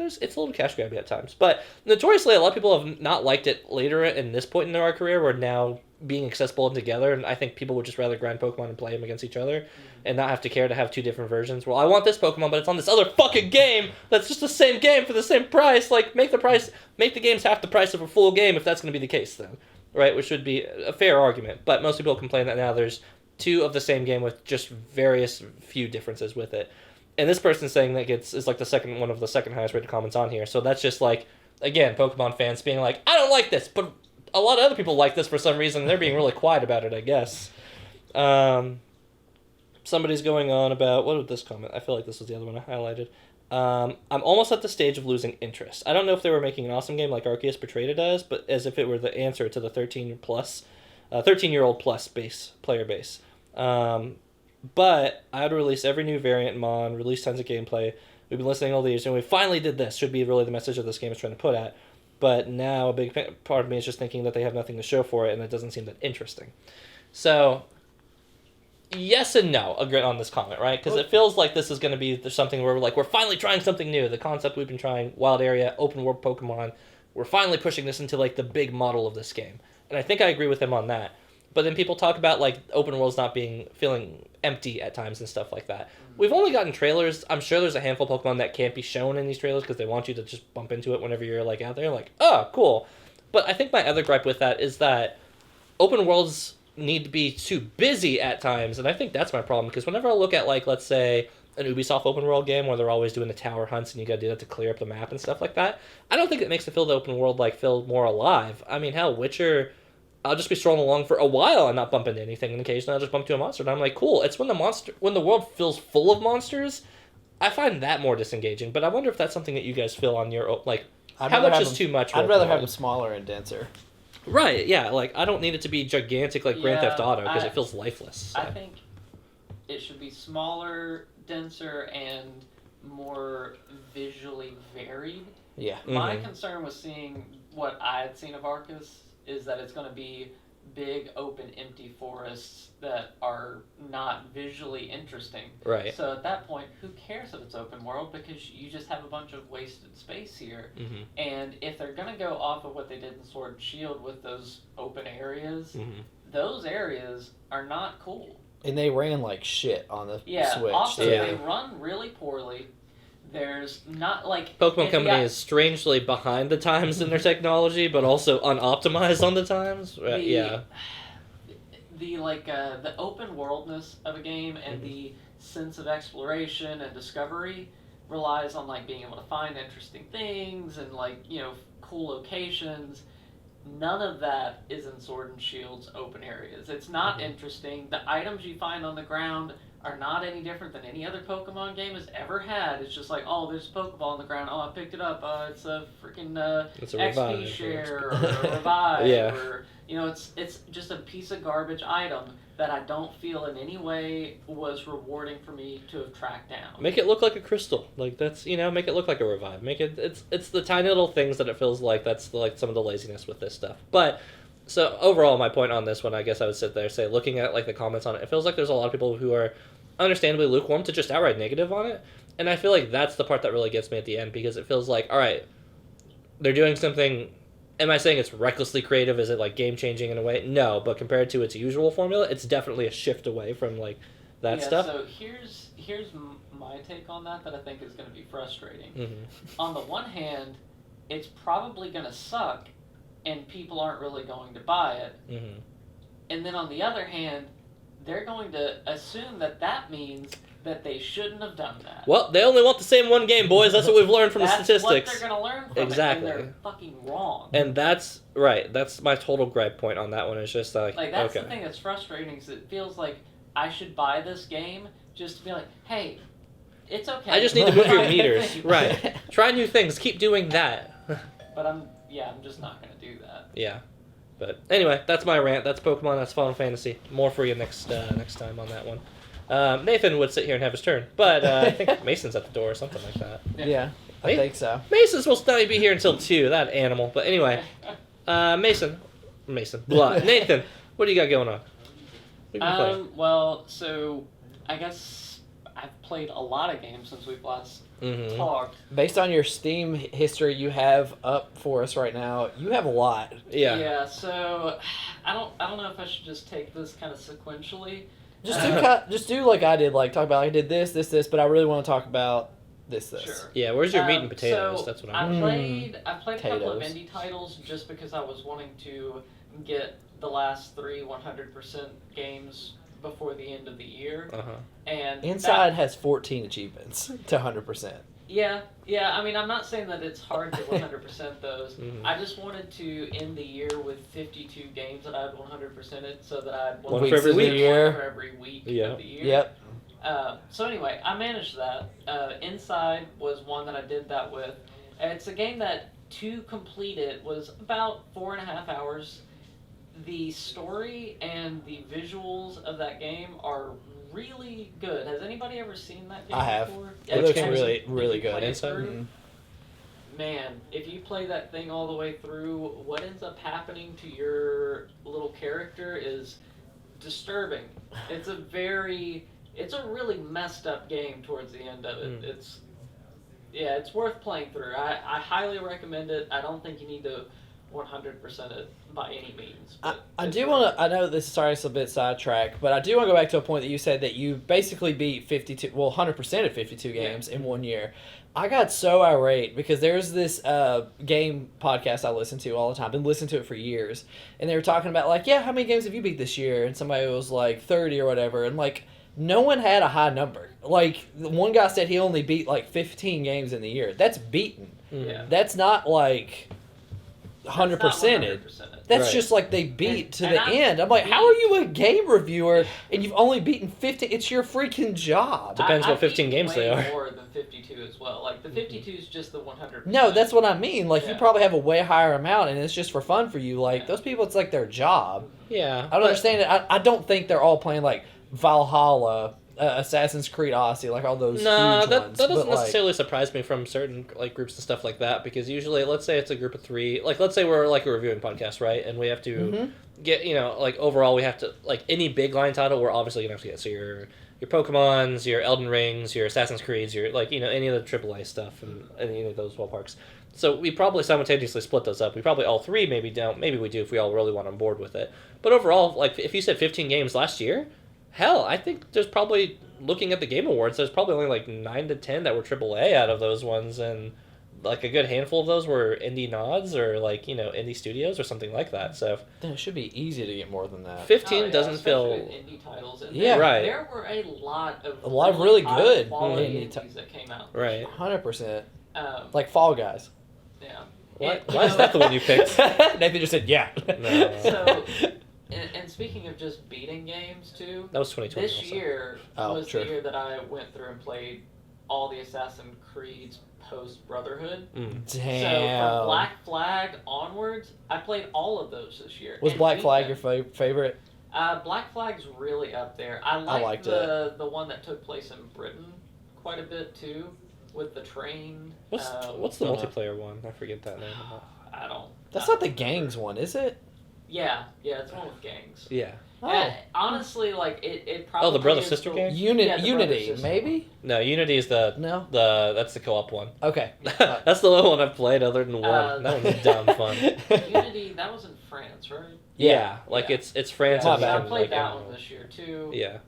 It's a little cash grabby at times, but notoriously, a lot of people have not liked it later in this point in our career. We're now being accessible and together, and I think people would just rather grind Pokemon and play them against each other, and not have to care to have 2 different versions. Well, I want this Pokemon, but it's on this other fucking game that's just the same game for the same price. Make the games half the price of a full game if that's going to be the case, then, right? Which would be a fair argument, but most people complain that now there's 2 of the same game with just various few differences with it. And this person's saying that is the second one of the second highest rated comments on here. So that's just again, Pokemon fans being like, I don't like this, but a lot of other people like this for some reason. And they're being really quiet about it, I guess. Somebody's going on about, what was this comment? I feel like this was the other one I highlighted. I'm almost at the stage of losing interest. I don't know if they were making an awesome game like Arceus portrayed it as, but as if it were the answer to the 13-year-old plus player base. But I would release every new variant mon, release tons of gameplay. We've been listening all these, and we finally did this. Should be really the message that this game is trying to put at. But now a big part of me is just thinking that they have nothing to show for it, and it doesn't seem that interesting. So, yes and no on this comment, right? Because it feels like this is going to be something where we're finally trying something new. The concept we've been trying, wild area, open world Pokemon, we're finally pushing this into the big model of this game. And I think I agree with him on that. But then people talk about open worlds not feeling empty at times and stuff like that. We've only gotten trailers. I'm sure there's a handful of Pokemon that can't be shown in these trailers because they want you to just bump into it whenever you're out there. Oh, cool. But I think my other gripe with that is that open worlds need to be too busy at times, and I think that's my problem because whenever I look at let's say an Ubisoft open world game where they're always doing the tower hunts and you gotta do that to clear up the map and stuff like that, I don't think it makes the open world feel more alive. I mean, hell, Witcher, I'll just be strolling along for a while and not bump into anything, and occasionally I'll just bump to a monster, and I'm like, cool. It's when the world feels full of monsters, I find that more disengaging. But I wonder if that's something that you guys feel on your how much is too much? I'd rather have them smaller and denser. Right? Yeah. I don't need it to be gigantic Grand Theft Auto because it feels lifeless. So. I think it should be smaller, denser, and more visually varied. Yeah. My concern was seeing what I had seen of Arceus is that it's going to be big, open, empty forests that are not visually interesting. Right. So at that point, who cares if it's open world because you just have a bunch of wasted space here. Mm-hmm. And if they're going to go off of what they did in Sword and Shield with those open areas, those areas are not cool. And they ran like shit on the Switch. Also, too. they run really poorly. There's not like Pokemon Company is strangely behind the times in their technology, but also unoptimized on the times. Yeah. The the open worldness of a game and the sense of exploration and discovery relies on like being able to find interesting things and cool locations. None of that is in Sword and Shield's open areas. It's not interesting. The items you find on the ground are not any different than any other Pokemon game has ever had. It's just like, oh, there's a Pokeball on the ground. Oh, I picked it up. It's a freaking XP share or a revive. Yeah. Or, it's just a piece of garbage item that I don't feel in any way was rewarding for me to have tracked down. Make it look like a crystal. Like that's make it look like a revive. Make it it's the tiny little things that it feels like that's like some of the laziness with this stuff. But so overall, my point on this one, I guess I would sit there and say, looking at like the comments on it, it feels like there's a lot of people who are understandably lukewarm to just outright negative on it, and I feel like that's the part that really gets me at the end, because it feels like, all right, they're doing something. Am I saying it's recklessly creative? Is it like game changing in a way? No, but compared to its usual formula, it's definitely a shift away from like that stuff. So here's my take on that I think is going to be frustrating. Mm-hmm. On the one hand, it's probably going to suck, and people aren't really going to buy it. Mm-hmm. And then on the other hand, they're going to assume that means that they shouldn't have done that. Well, they only want the same one game, boys. That's what we've learned from the statistics. That's what they're going to learn from exactly. it, and they're fucking wrong. And that's right. That's my total gripe point on that one. It's just like that's the thing that's frustrating, is it feels like I should buy this game just to be like, hey, it's okay. I just need to move your meters. Right. Try new things. Keep doing that. But I'm just not going to do that. Yeah. But anyway, that's my rant. That's Pokemon. That's Final Fantasy. More for you next time on that one. Nathan would sit here and have his turn, but I think Mason's at the door or something like that. Yeah, I think so. Mason's supposed to not be here until 2, that animal. But anyway, Mason, blah. Nathan, what do you got going on? What have you been playing? Well, so I guess I've played a lot of games since we've last talked. Based on your Steam history you have up for us right now, you have a lot. Yeah. Yeah. So I don't know if I should just take this kind of sequentially. Just do like I did, like talk about I did this, but I really want to talk about this. Sure. Yeah, where's your meat and potatoes? So that's what I I'm played a couple of indie titles just because I was wanting to get the last 3 100% games before the end of the year. Uh-huh. And Inside has 14 achievements to 100%. Yeah. I mean, I'm not saying that it's hard to 100% those. Mm-hmm. I just wanted to end the year with 52 games that I had 100%ed, so that I had one for every week. For every week of the year. Yep. So anyway, I managed that. Inside was one that I did that with. It's a game that to complete it was about 4.5 hours. The story and the visuals of that game are really good. Has anybody ever seen that game I have. before? It looks really, really good. Inside? Mm-hmm. Man, if you play that thing all the way through, what ends up happening to your little character is disturbing. It's a really messed up game towards the end of it. It's worth playing through. I highly recommend it. I don't think you need to 100% it by any means. I do want to, I know this is, sorry, it's a bit sidetracked, but I do want to go back to a point that you said that you basically beat 100% of 52 games in 1 year. I got so irate because there's this game podcast I listen to all the time. I've been listening to it for years. And they were talking about, like, how many games have you beat this year? And somebody was like 30 or whatever. And, like, no one had a high number. Like, one guy said he only beat, like, 15 games in the year. That's beaten. Yeah. That's not, like, 100%. That's right. just like they beat to the end. I'm like, how are you a game reviewer and you've only beaten 15? It's your freaking job. Depends what 15 games they are. More than 52 as well. Like the 52 is just the 100%. No, that's what I mean. Like you probably have a way higher amount, and it's just for fun for you. Like those people, it's like their job. Yeah, I don't understand it. I don't think they're all playing like Valhalla, Assassin's Creed Odyssey, like all those. No, huge that ones. doesn't necessarily surprise me from certain like groups and stuff like that, because usually, let's say it's a group of 3, like let's say we're like a reviewing podcast, right? And we have to get, like overall we have to, like any big line title, we're obviously gonna have to get, so your Pokemons, your Elden Rings, your Assassin's Creeds, your like any of the AAA stuff and any of those ballparks. So we probably simultaneously split those up. We probably all 3 maybe don't. Maybe we do if we all really want on board with it. But overall, like if you said 15 games last year, hell, I think there's probably looking at the Game Awards, there's probably only like 9 to 10 that were AAA out of those ones, and like a good handful of those were indie nods or like, indie studios or something like that. So then it should be easy to get more than that. 15 doesn't feel indie titles. And right. There were a lot of really good quality indies that came out. Right. 100%. Like Fall Guys. Yeah. Why is that the one you picked? Nathan just said yeah. No. So, and speaking of just beating games too, that was 2020. This also. year was true. the year that I went through and played all the Assassin's Creeds post Brotherhood. Damn. So from Black Flag onwards, I played all of those this year. Was Black Flag your favorite? Black Flag's really up there. I liked the one that took place in Britain quite a bit too, with the train. What's the multiplayer one? I forget that name. I don't. That's not the gangs one, is it? Yeah, it's one with gangs. Yeah. And honestly, like it probably. Oh, the brother sister gang. Unity, maybe. No, Unity is the that's the co-op one. Okay. That's the only one I've played other than one. That one's dumb fun. Unity, that was in France, right? Yeah, it's France. Yeah, I played that one this year too. Yeah.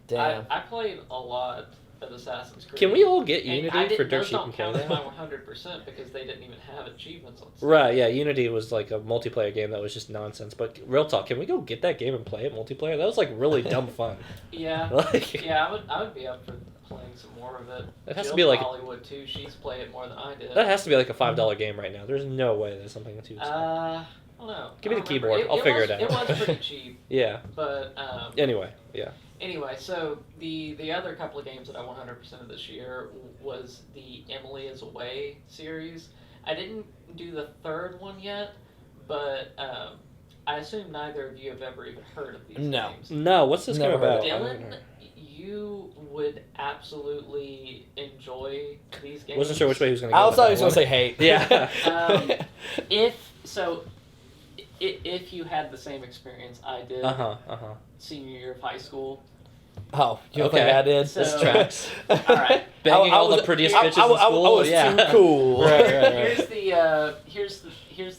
Damn. I played a lot of Assassin's Creed. Can we all get Unity for Dirt Cheap and count my 100% because they didn't even have achievements on Steam. Right, yeah, Unity was like a multiplayer game that was just nonsense. But real talk, can we go get that game and play it multiplayer? That was like really dumb fun. Yeah. I would be up for playing some more of it. It has to be like Hollywood too. She's played it more than I did. That has to be like a $5 game right now. There's no way there's something too. I don't know. Give me the keyboard. I'll figure it out. It was pretty cheap. Yeah. But Anyway, so the other couple of games that I 100% of this year was the Emily is Away series. I didn't do the third one yet, but I assume neither of you have ever even heard of these games. No, what's this game about? Dylan, you would absolutely enjoy these games. Wasn't sure which way he was going to go. I thought he was going to say hate. Yeah. If you had the same experience I did senior year of high school. Oh, you don't think I did? So, this tracks. All right. Banging all the prettiest bitches in school. I was too cool. Right. Here's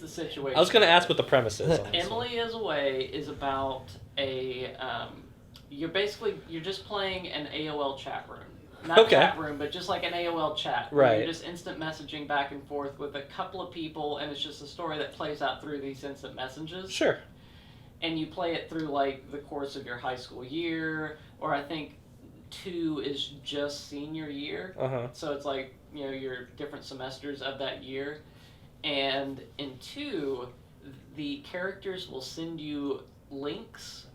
the situation. I was going to ask what the premise is. Emily is Away is about you're just playing an AOL chat room. Not chat room, but just like an AOL chat. Right. You're just instant messaging back and forth with a couple of people, and it's just a story that plays out through these instant messages. Sure. And you play it through like the course of your high school year, or I think 2 is just senior year. So it's like, your different semesters of that year. And in 2, the characters will send you links,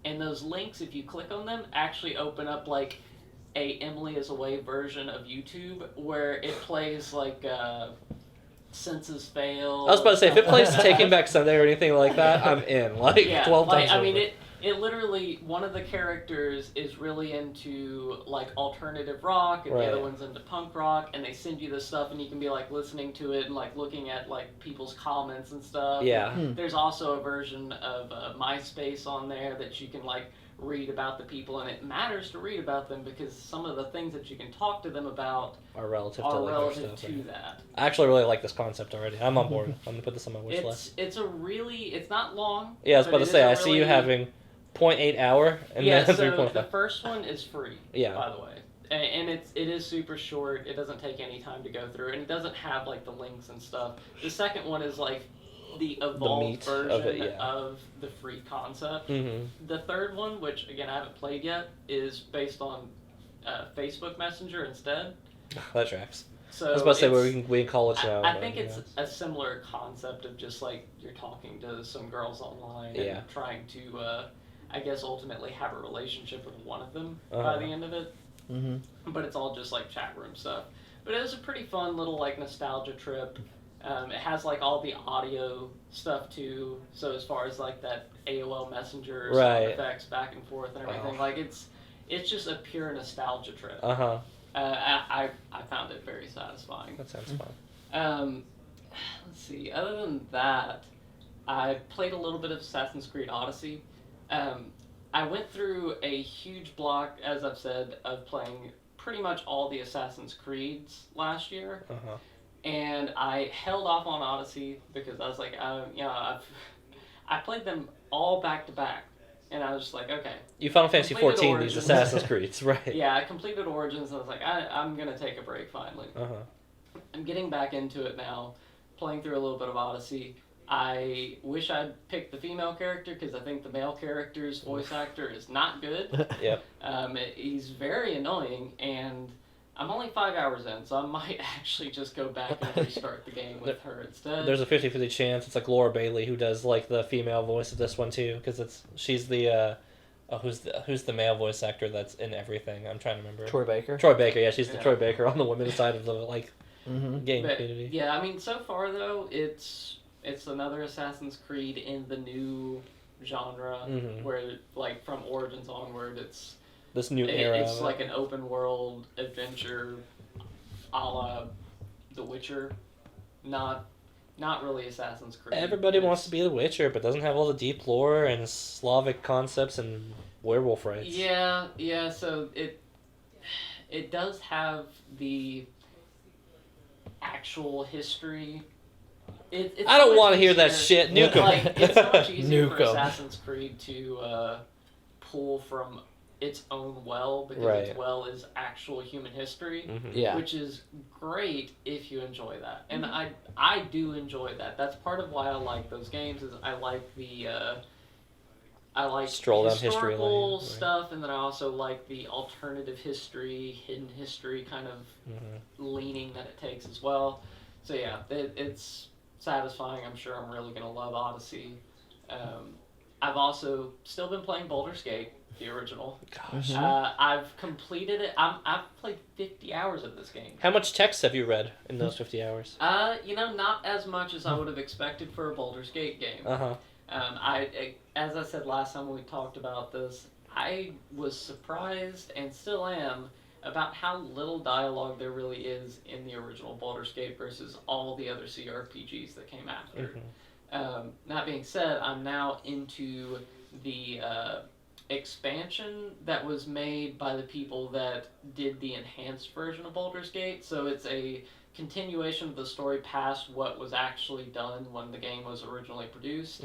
and those links, if you click on them, actually open up like a Emily is Away version of YouTube where it plays like Senses Fail. I was about to say, if it plays Taking Back Sunday or anything like that, I'm in. 12 times over. I mean, it literally, one of the characters is really into like alternative rock, and the other one's into punk rock, and they send you this stuff, and you can be like listening to it and like looking at like people's comments and stuff. Yeah. There's also a version of MySpace on there that you can like read about the people, and it matters to read about them because some of the things that you can talk to them about are relative to that. I actually really like this concept already. I'm on board. I'm going to put this on my wish list. It's not long. Yeah, I was about to say, I see you having 0.8 hour and then 3.5. The first one is free, by the way. And it is super short. It doesn't take any time to go through, and it doesn't have like the links and stuff. The second one is like the evolved version of the free concept. The third one, which again I haven't played yet, is based on Facebook Messenger instead. That tracks. So I was about to say we in college now. I think it's a similar concept of just like you're talking to some girls online and trying to, I guess, ultimately have a relationship with one of them by the end of it. But it's all just like chat room stuff. But it was a pretty fun little like nostalgia trip. It has like all the audio stuff too, so as far as like that AOL Messenger sound effects back and forth and everything, like it's just a pure nostalgia trip. I found it very satisfying. That sounds fun. Let's see. Other than that, I played a little bit of Assassin's Creed Odyssey. I went through a huge block, as I've said, of playing pretty much all the Assassin's Creeds last year. And I held off on Odyssey because I was like, I played them all back to back And I was just like, okay. You Final Fantasy Completed 14 Origins. these Assassin's Creeds, right? Yeah, I completed Origins, and I was like, I'm going to take a break finally. I'm getting back into it now, playing through a little bit of Odyssey. I wish I'd picked the female character, because I think the male character's voice actor is not good. Yep. He's very annoying, and I'm only 5 hours in, so I might actually just go back and restart the game with her instead. There's a 50-50 chance it's like Laura Bailey who does like the female voice of this one too, because she's the who's the male voice actor that's in everything? I'm trying to remember. Troy Baker. Troy Baker, yeah, she's the Troy Baker on the women's side of the game But, community. yeah, I mean, so far though, it's another Assassin's Creed in the new genre, where like from Origins onward, it's this new era. It's like an open world adventure, a la The Witcher, not really Assassin's Creed. Everybody wants to be The Witcher, but doesn't have all the deep lore and Slavic concepts and werewolf rights. Yeah. So it does have the actual history. It's I don't so want to much hear that easier- shit. Nuke 'em. Like, it's so much easier Nuke for 'em. Assassin's Creed to pull from its own well, because Right. its well is actual human history, Yeah. which is great if you enjoy that. And I do enjoy that. That's part of why I like those games, is I like the Stroll down history historical lane, right. stuff, and then I also like the alternative history, hidden history kind of leaning that it takes as well. So yeah, it's satisfying. I'm sure I'm really gonna love Odyssey. I've also still been playing Baldur's Gate, the original. Gosh. I've completed it. I've played 50 hours of this game. How much text have you read in those 50 hours? Not as much as I would have expected for a Baldur's Gate game. As I said last time when we talked about this, I was surprised, and still am, about how little dialogue there really is in the original Baldur's Gate versus all the other CRPGs that came after. That being said, I'm now into the expansion that was made by the people that did the enhanced version of Baldur's Gate. So it's a continuation of the story past what was actually done when the game was originally produced.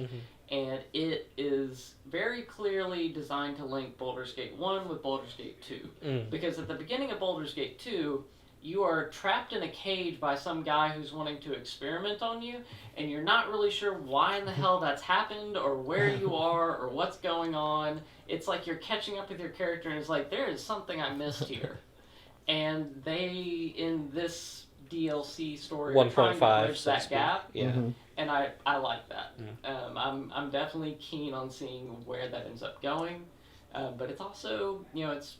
And it is very clearly designed to link Baldur's Gate 1 with Baldur's Gate 2. Because at the beginning of Baldur's Gate 2, you are trapped in a cage by some guy who's wanting to experiment on you, and you're not really sure why in the hell that's happened, or where you are, or what's going on. It's like you're catching up with your character, and it's like, there is something I missed here. And they, in this DLC story, are trying to 1.5, bridge so to that speak. gap. Yeah. And I like that. I'm definitely keen on seeing where that ends up going. But it's also, it's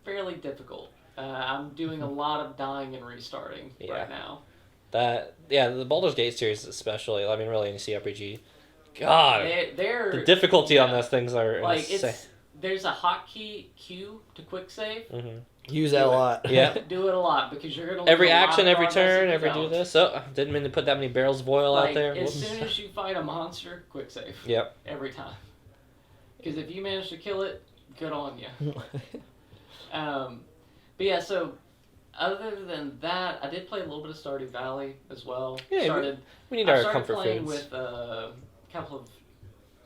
fairly difficult. I'm doing a lot of dying and restarting right now. The Baldur's Gate series especially, I mean, really any CRPG. God, they're the difficulty on those things are like, insane. There's a hotkey queue to quick save. Use that a lot. Yeah. Do it a lot, because you're going to Every action, every turn, every do this. Oh, didn't mean to put that many barrels of oil out there. As soon as you fight a monster, quick save. Yep. Every time. Because if you manage to kill it, good on you. But yeah, so other than that, I did play a little bit of Stardew Valley as well. Yeah, we need I our started comfort playing foods. with a couple of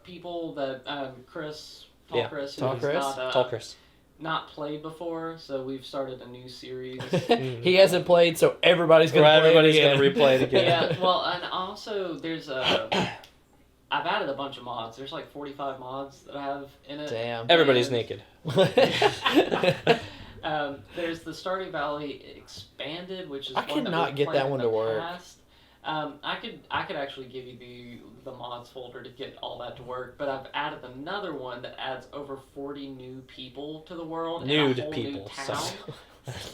people that Chris, Tall Chris, Tall who's Chris? Tall Chris. not played before, so we've started a new series. He hasn't played, so everybody's gonna play Everybody's it again. gonna replay it again. Yeah, well, and also there's I've added a bunch of mods. There's like 45 mods that I have in it. Damn. Everybody's naked. There's the Stardew Valley Expanded, which is I one could that not we've get played that in one the to work. past. I could actually give you the mods folder to get all that to work, but I've added another one that adds over 40 new people to the world. Nude and a whole people. New town.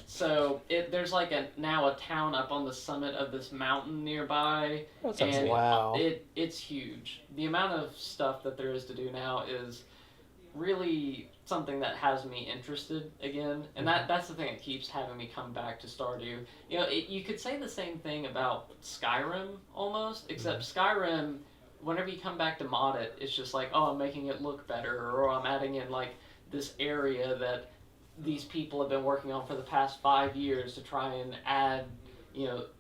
So there's like now a town up on the summit of this mountain nearby, That sounds and wow. it's huge. The amount of stuff that there is to do now is really something that has me interested again, and that's the thing that keeps having me come back to Stardew. You could say the same thing about Skyrim almost, except Skyrim, whenever you come back to mod it, it's just like, oh, I'm making it look better, or I'm adding in like this area that these people have been working on for the past 5 years to try and add,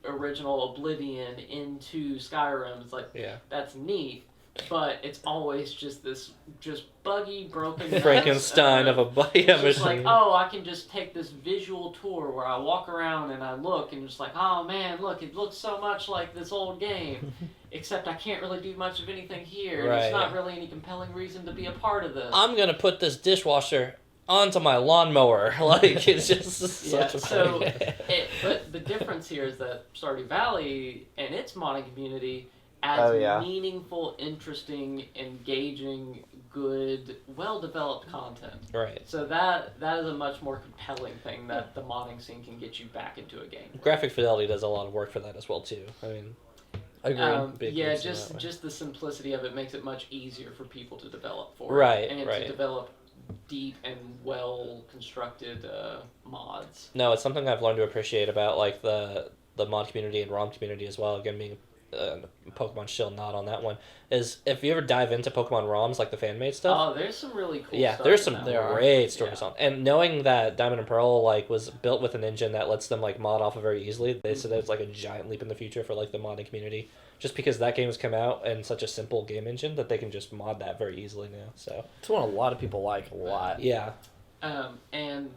original Oblivion into Skyrim. It's like, that's neat, but it's always just this buggy, broken mess, Frankenstein of a machine. It's like, oh, I can just take this visual tour where I walk around and I look and just like, oh man, look, it looks so much like this old game, except I can't really do much of anything here. Right. There's not really any compelling reason to be a part of this. I'm gonna put this dishwasher onto my lawnmower. Like, it's just such a so but the difference here is that Stardew Valley and its modding community adds meaningful, interesting, engaging, good, well-developed content. Right. So that is a much more compelling thing that the modding scene can get you back into a game. Graphic fidelity does a lot of work for that as well too. I mean, agreed. Yeah, just the simplicity of it makes it much easier for people to develop for right, it, and right. to develop deep and well constructed mods. No, it's something I've learned to appreciate about like the mod community and ROM community as well. Again, being Pokemon shill not on that one is if you ever dive into Pokemon ROMs like the fan made stuff. Oh, there's some really cool. Yeah, stuff there's some there great stories on, and knowing that Diamond and Pearl like was built with an engine that lets them like mod off of very easily. They said it's like a giant leap in the future for like the modding community, just because that game has come out in such a simple game engine that they can just mod that very easily now. So it's one a lot of people like a lot. Yeah. And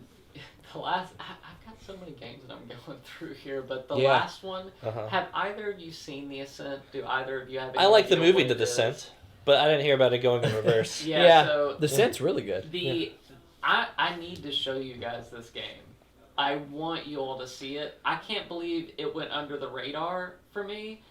the last, I've got so many games that I'm going through here, but the last one, have either of you seen The Ascent? Do either of you have? I like the movie The Descent, but I didn't hear about it going in reverse. So The Descent's really good. I need to show you guys this game. I want you all to see it. I can't believe it went under the radar for me.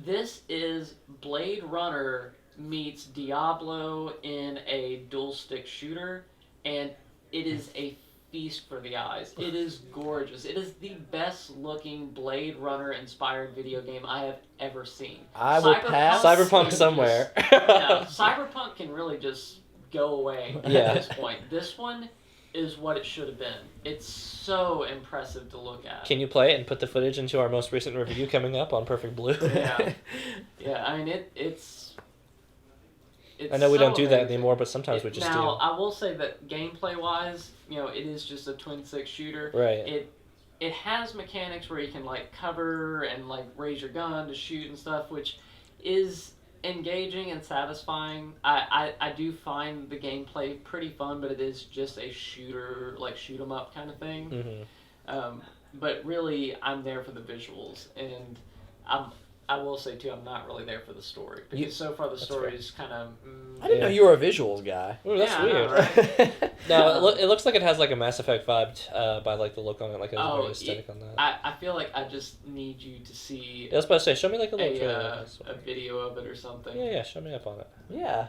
This is Blade Runner meets Diablo in a dual stick shooter, and it is a feast for the eyes. It is gorgeous. It is the best looking Blade Runner inspired video game I have ever seen. I will pass. Cyberpunk somewhere. Cyberpunk can really just go away at this point. This one is what it should have been. It's so impressive to look at. Can you play it and put the footage into our most recent review coming up on Perfect Blue? Yeah. I mean, it's I know we don't do amazing. that anymore, but sometimes we just do. Now, I will say that gameplay-wise, it is just a twin-stick shooter. Right. It has mechanics where you can, like, cover and, like, raise your gun to shoot and stuff, which is engaging and satisfying. I do find the gameplay pretty fun, but it is just a shooter, like, shoot-'em-up kind of thing. Mm-hmm. But really, I'm there for the visuals, and I will say, too, I'm not really there for the story. Because so far the story is kind of... I didn't know you were a visuals guy. Ooh, that's weird. Right? No, it looks like it has like a Mass Effect vibe by like the look on it, like a very aesthetic on that. I feel like I just need you to see... I was about to say, show me like a little trailer. A video of it or something. Yeah, show me up on it. Yeah.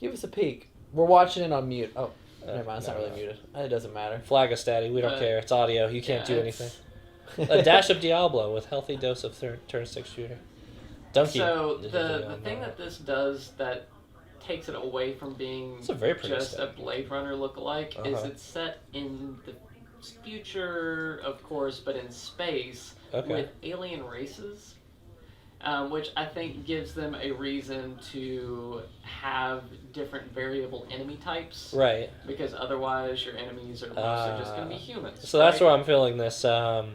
Give us a peek. We're watching it on mute. Oh, never mind, it's not really muted. It doesn't matter. Flag us, Daddy. We don't care. It's audio. You can't do anything. A dash of Diablo with healthy dose of turn-stick shooter. Donkey. So the thing that this does that takes it away from being just a Blade Runner lookalike is it's set in the future, of course, but in space with alien races, which I think gives them a reason to have different variable enemy types. Right. Because otherwise your enemies are mostly just going to be humans. So that's where I'm feeling this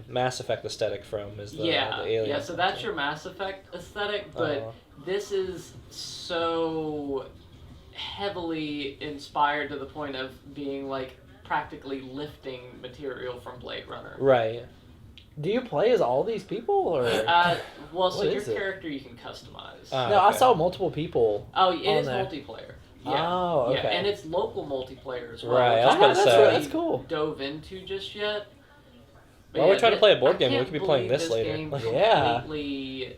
Mass Effect aesthetic from, is the alien. Yeah, so that's your Mass Effect aesthetic, but this is so heavily inspired to the point of being like practically lifting material from Blade Runner. Right. Do you play as all these people, or? So your character you can customize. No, I saw multiple people. Oh, it is multiplayer. Yeah. Oh, okay. Yeah, and it's local multiplayer as well. Right, I was about to say. That's cool. Dove into just yet. But we're trying to play a board game. We could be playing this later. Game completely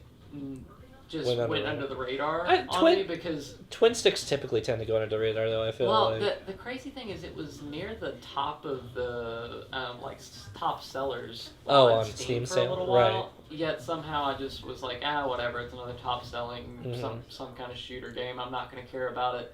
just went under the radar on me because twin sticks typically tend to go under the radar, though. I feel like the crazy thing is it was near the top of the top sellers on Steam for sale, a little while. Yet somehow I just was like, whatever, it's another top selling some kind of shooter game. I'm not going to care about it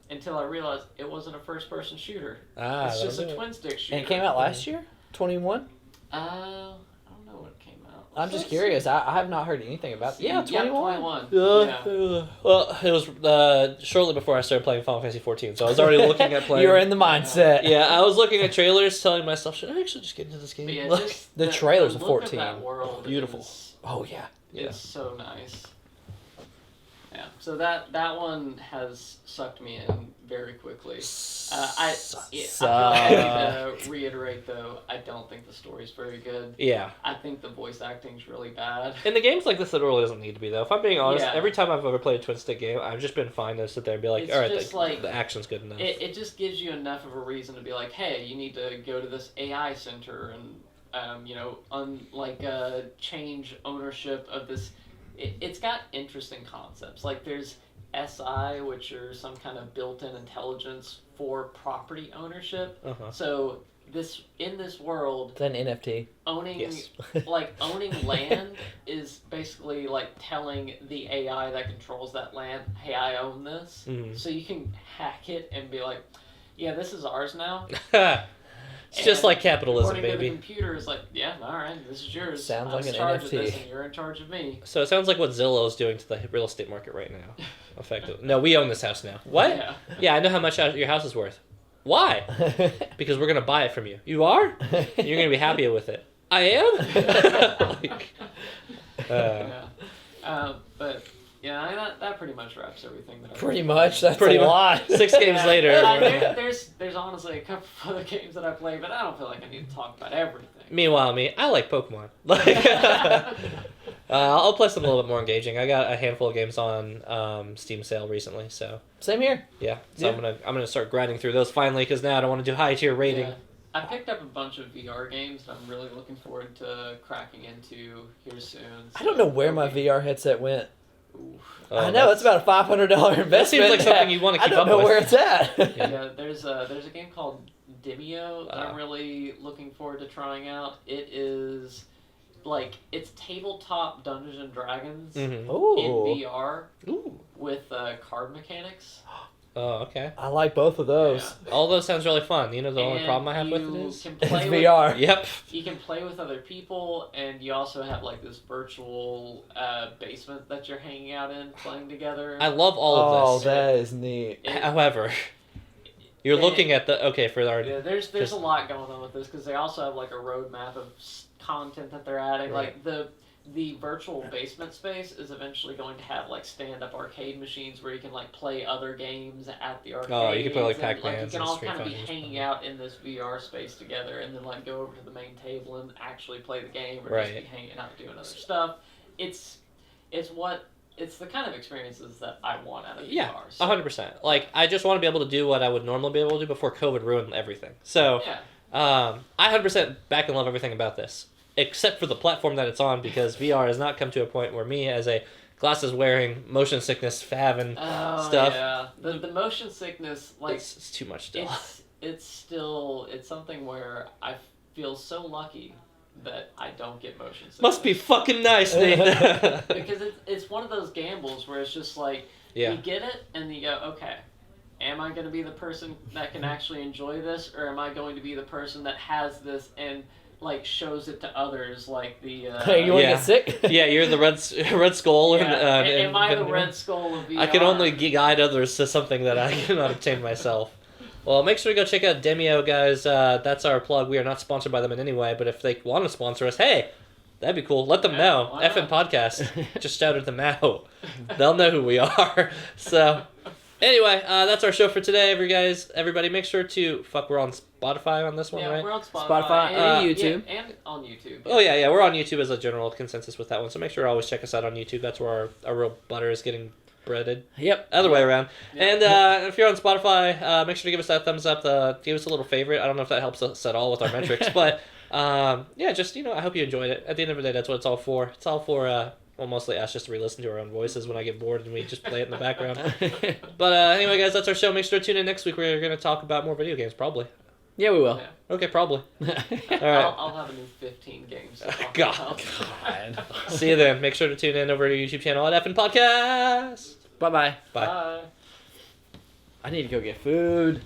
until I realized it wasn't a first person shooter. It's just a twin stick shooter. And it came out last year, 21. I don't know when it came out. I'm just curious. I have not heard anything about it. Yeah, 21. 21. Well, it was shortly before I started playing Final Fantasy 14, so I was already looking at playing. You were in the mindset. Yeah, I was looking at trailers, telling myself, should I actually just get into this game? Yeah, the trailers of 14. That world beautiful. Is oh yeah, it's so nice. Yeah. So that one has sucked me in very quickly. I feel like I need to reiterate though, I don't think the story's very good. Yeah. I think the voice acting's really bad. In the games like this, it really doesn't need to be though. If I'm being honest, Yeah. every time I've ever played a twin stick game, I've just been fine to sit there and be like, It's all right, just like, the action's good enough. It just gives you enough of a reason to be like, hey, you need to go to this AI center and change ownership of this. It's got interesting concepts. Like there's SI, which are some kind of built-in intelligence for property ownership. Uh-huh. So in this world, It's an NFT. owning owning land is basically like telling the AI that controls that land, hey, I own this. Mhm. So you can hack it and be like, yeah, this is ours now. It's just like capitalism, According baby. to the computer, it's like, yeah, all right, this is yours. Sounds I'm like in an charge of NFT. this, and you're in charge of me. So it sounds like what Zillow is doing to the real estate market right now. Effectively. No, we own this house now. What? Yeah. Yeah, I know how much your house is worth. Why? Because we're going to buy it from you. You are? You're going to be happy with it. I am? But yeah, that pretty much wraps everything. That Pretty much. That's Pretty a much. lot. 6 games later. There's honestly a couple of other games that I play, but I don't feel like I need to talk about everything. Meanwhile, I like Pokemon. I'll play something a little bit more engaging. I got a handful of games on Steam sale recently, so Same here. yeah. So I'm gonna start grinding through those finally because now I don't want to do high tier rating. Yeah. I picked up a bunch of VR games that I'm really looking forward to cracking into here soon. I don't know where my VR headset went. Ooh. I know, it's about a $500 investment. That seems like something you want to keep I don't up know with. where it's at. Yeah, there's a game called Demio that I'm really looking forward to trying out. It is like it's tabletop Dungeons and Dragons Mm-hmm. Ooh. in VR Ooh. with card mechanics. Oh, okay. I like both of those. All those sounds really fun. You know, the only And problem I have with it you is can It's play with, VR. Yep. you can play with other people, and you also have like this virtual basement that you're hanging out in, playing together. I love all Oh, of this. that is neat. However, you're looking at the for our Yeah, there's a lot going on with this because they also have like a roadmap of content that they're adding. Right. Like the virtual basement space is eventually going to have like stand-up arcade machines where you can like play other games at the arcade. Oh, you can play like and, Pac-Mans you can and all Street kind of be Fighters. hanging out in this VR space together, and then like go over to the main table and actually play the game, or Right. just be hanging out doing other stuff. It's the kind of experiences that I want out of Yeah, VR. So, 100%. Like, I just want to be able to do what I would normally be able to do before COVID ruined everything. So, yeah. I 100% back and love everything about this, except for the platform that it's on, because VR has not come to a point where me, as a glasses-wearing, motion sickness fav and stuff, Yeah, the motion sickness, like it's too much still. It's something where I feel so lucky that I don't get motion sickness. Must be fucking nice, Nathan. Because it's one of those gambles where it's just like Yeah. you get it and you go, okay, am I going to be the person that can actually enjoy this, or am I going to be the person that has this and like shows it to others, like the You want to Yeah. get sick? Yeah, you're the red skull. yeah, And, am I the and- Red Skull of VR? I can only guide others to something that I cannot obtain myself. Well, make sure to go check out Demio, guys. That's our plug. We are not sponsored by them in any way, but if they want to sponsor us, hey, that'd be cool. Let them Yeah, know. why FN not? Podcast. Just shouted them out. They'll know who we are. So, anyway, that's our show for today, everybody. Make sure to... we're on Spotify on this one, Yeah, right? we're on Spotify, Spotify and YouTube. yeah, and on YouTube. Oh, yeah, we're on YouTube as a general consensus with that one. So make sure to always check us out on YouTube. That's where our real butter is getting breaded. Yep. Other way around. Yeah. And if you're on Spotify, make sure to give us that thumbs up. Give us a little favorite. I don't know if that helps us at all with our metrics, but yeah, just, I hope you enjoyed it. At the end of the day, that's what it's all for. It's all for, well, mostly us just to re-listen to our own voices when I get bored and we just play it in the background. But anyway, guys, that's our show. Make sure to tune in next week. We're going to talk about more video games, probably. Yeah, we will. Yeah. Okay, probably. All right. I'll have a new 15 games. To talk God. about. See you then. Make sure to tune in over to YouTube channel at FN Podcast. Bye-bye. Bye. Bye. I need to go get food.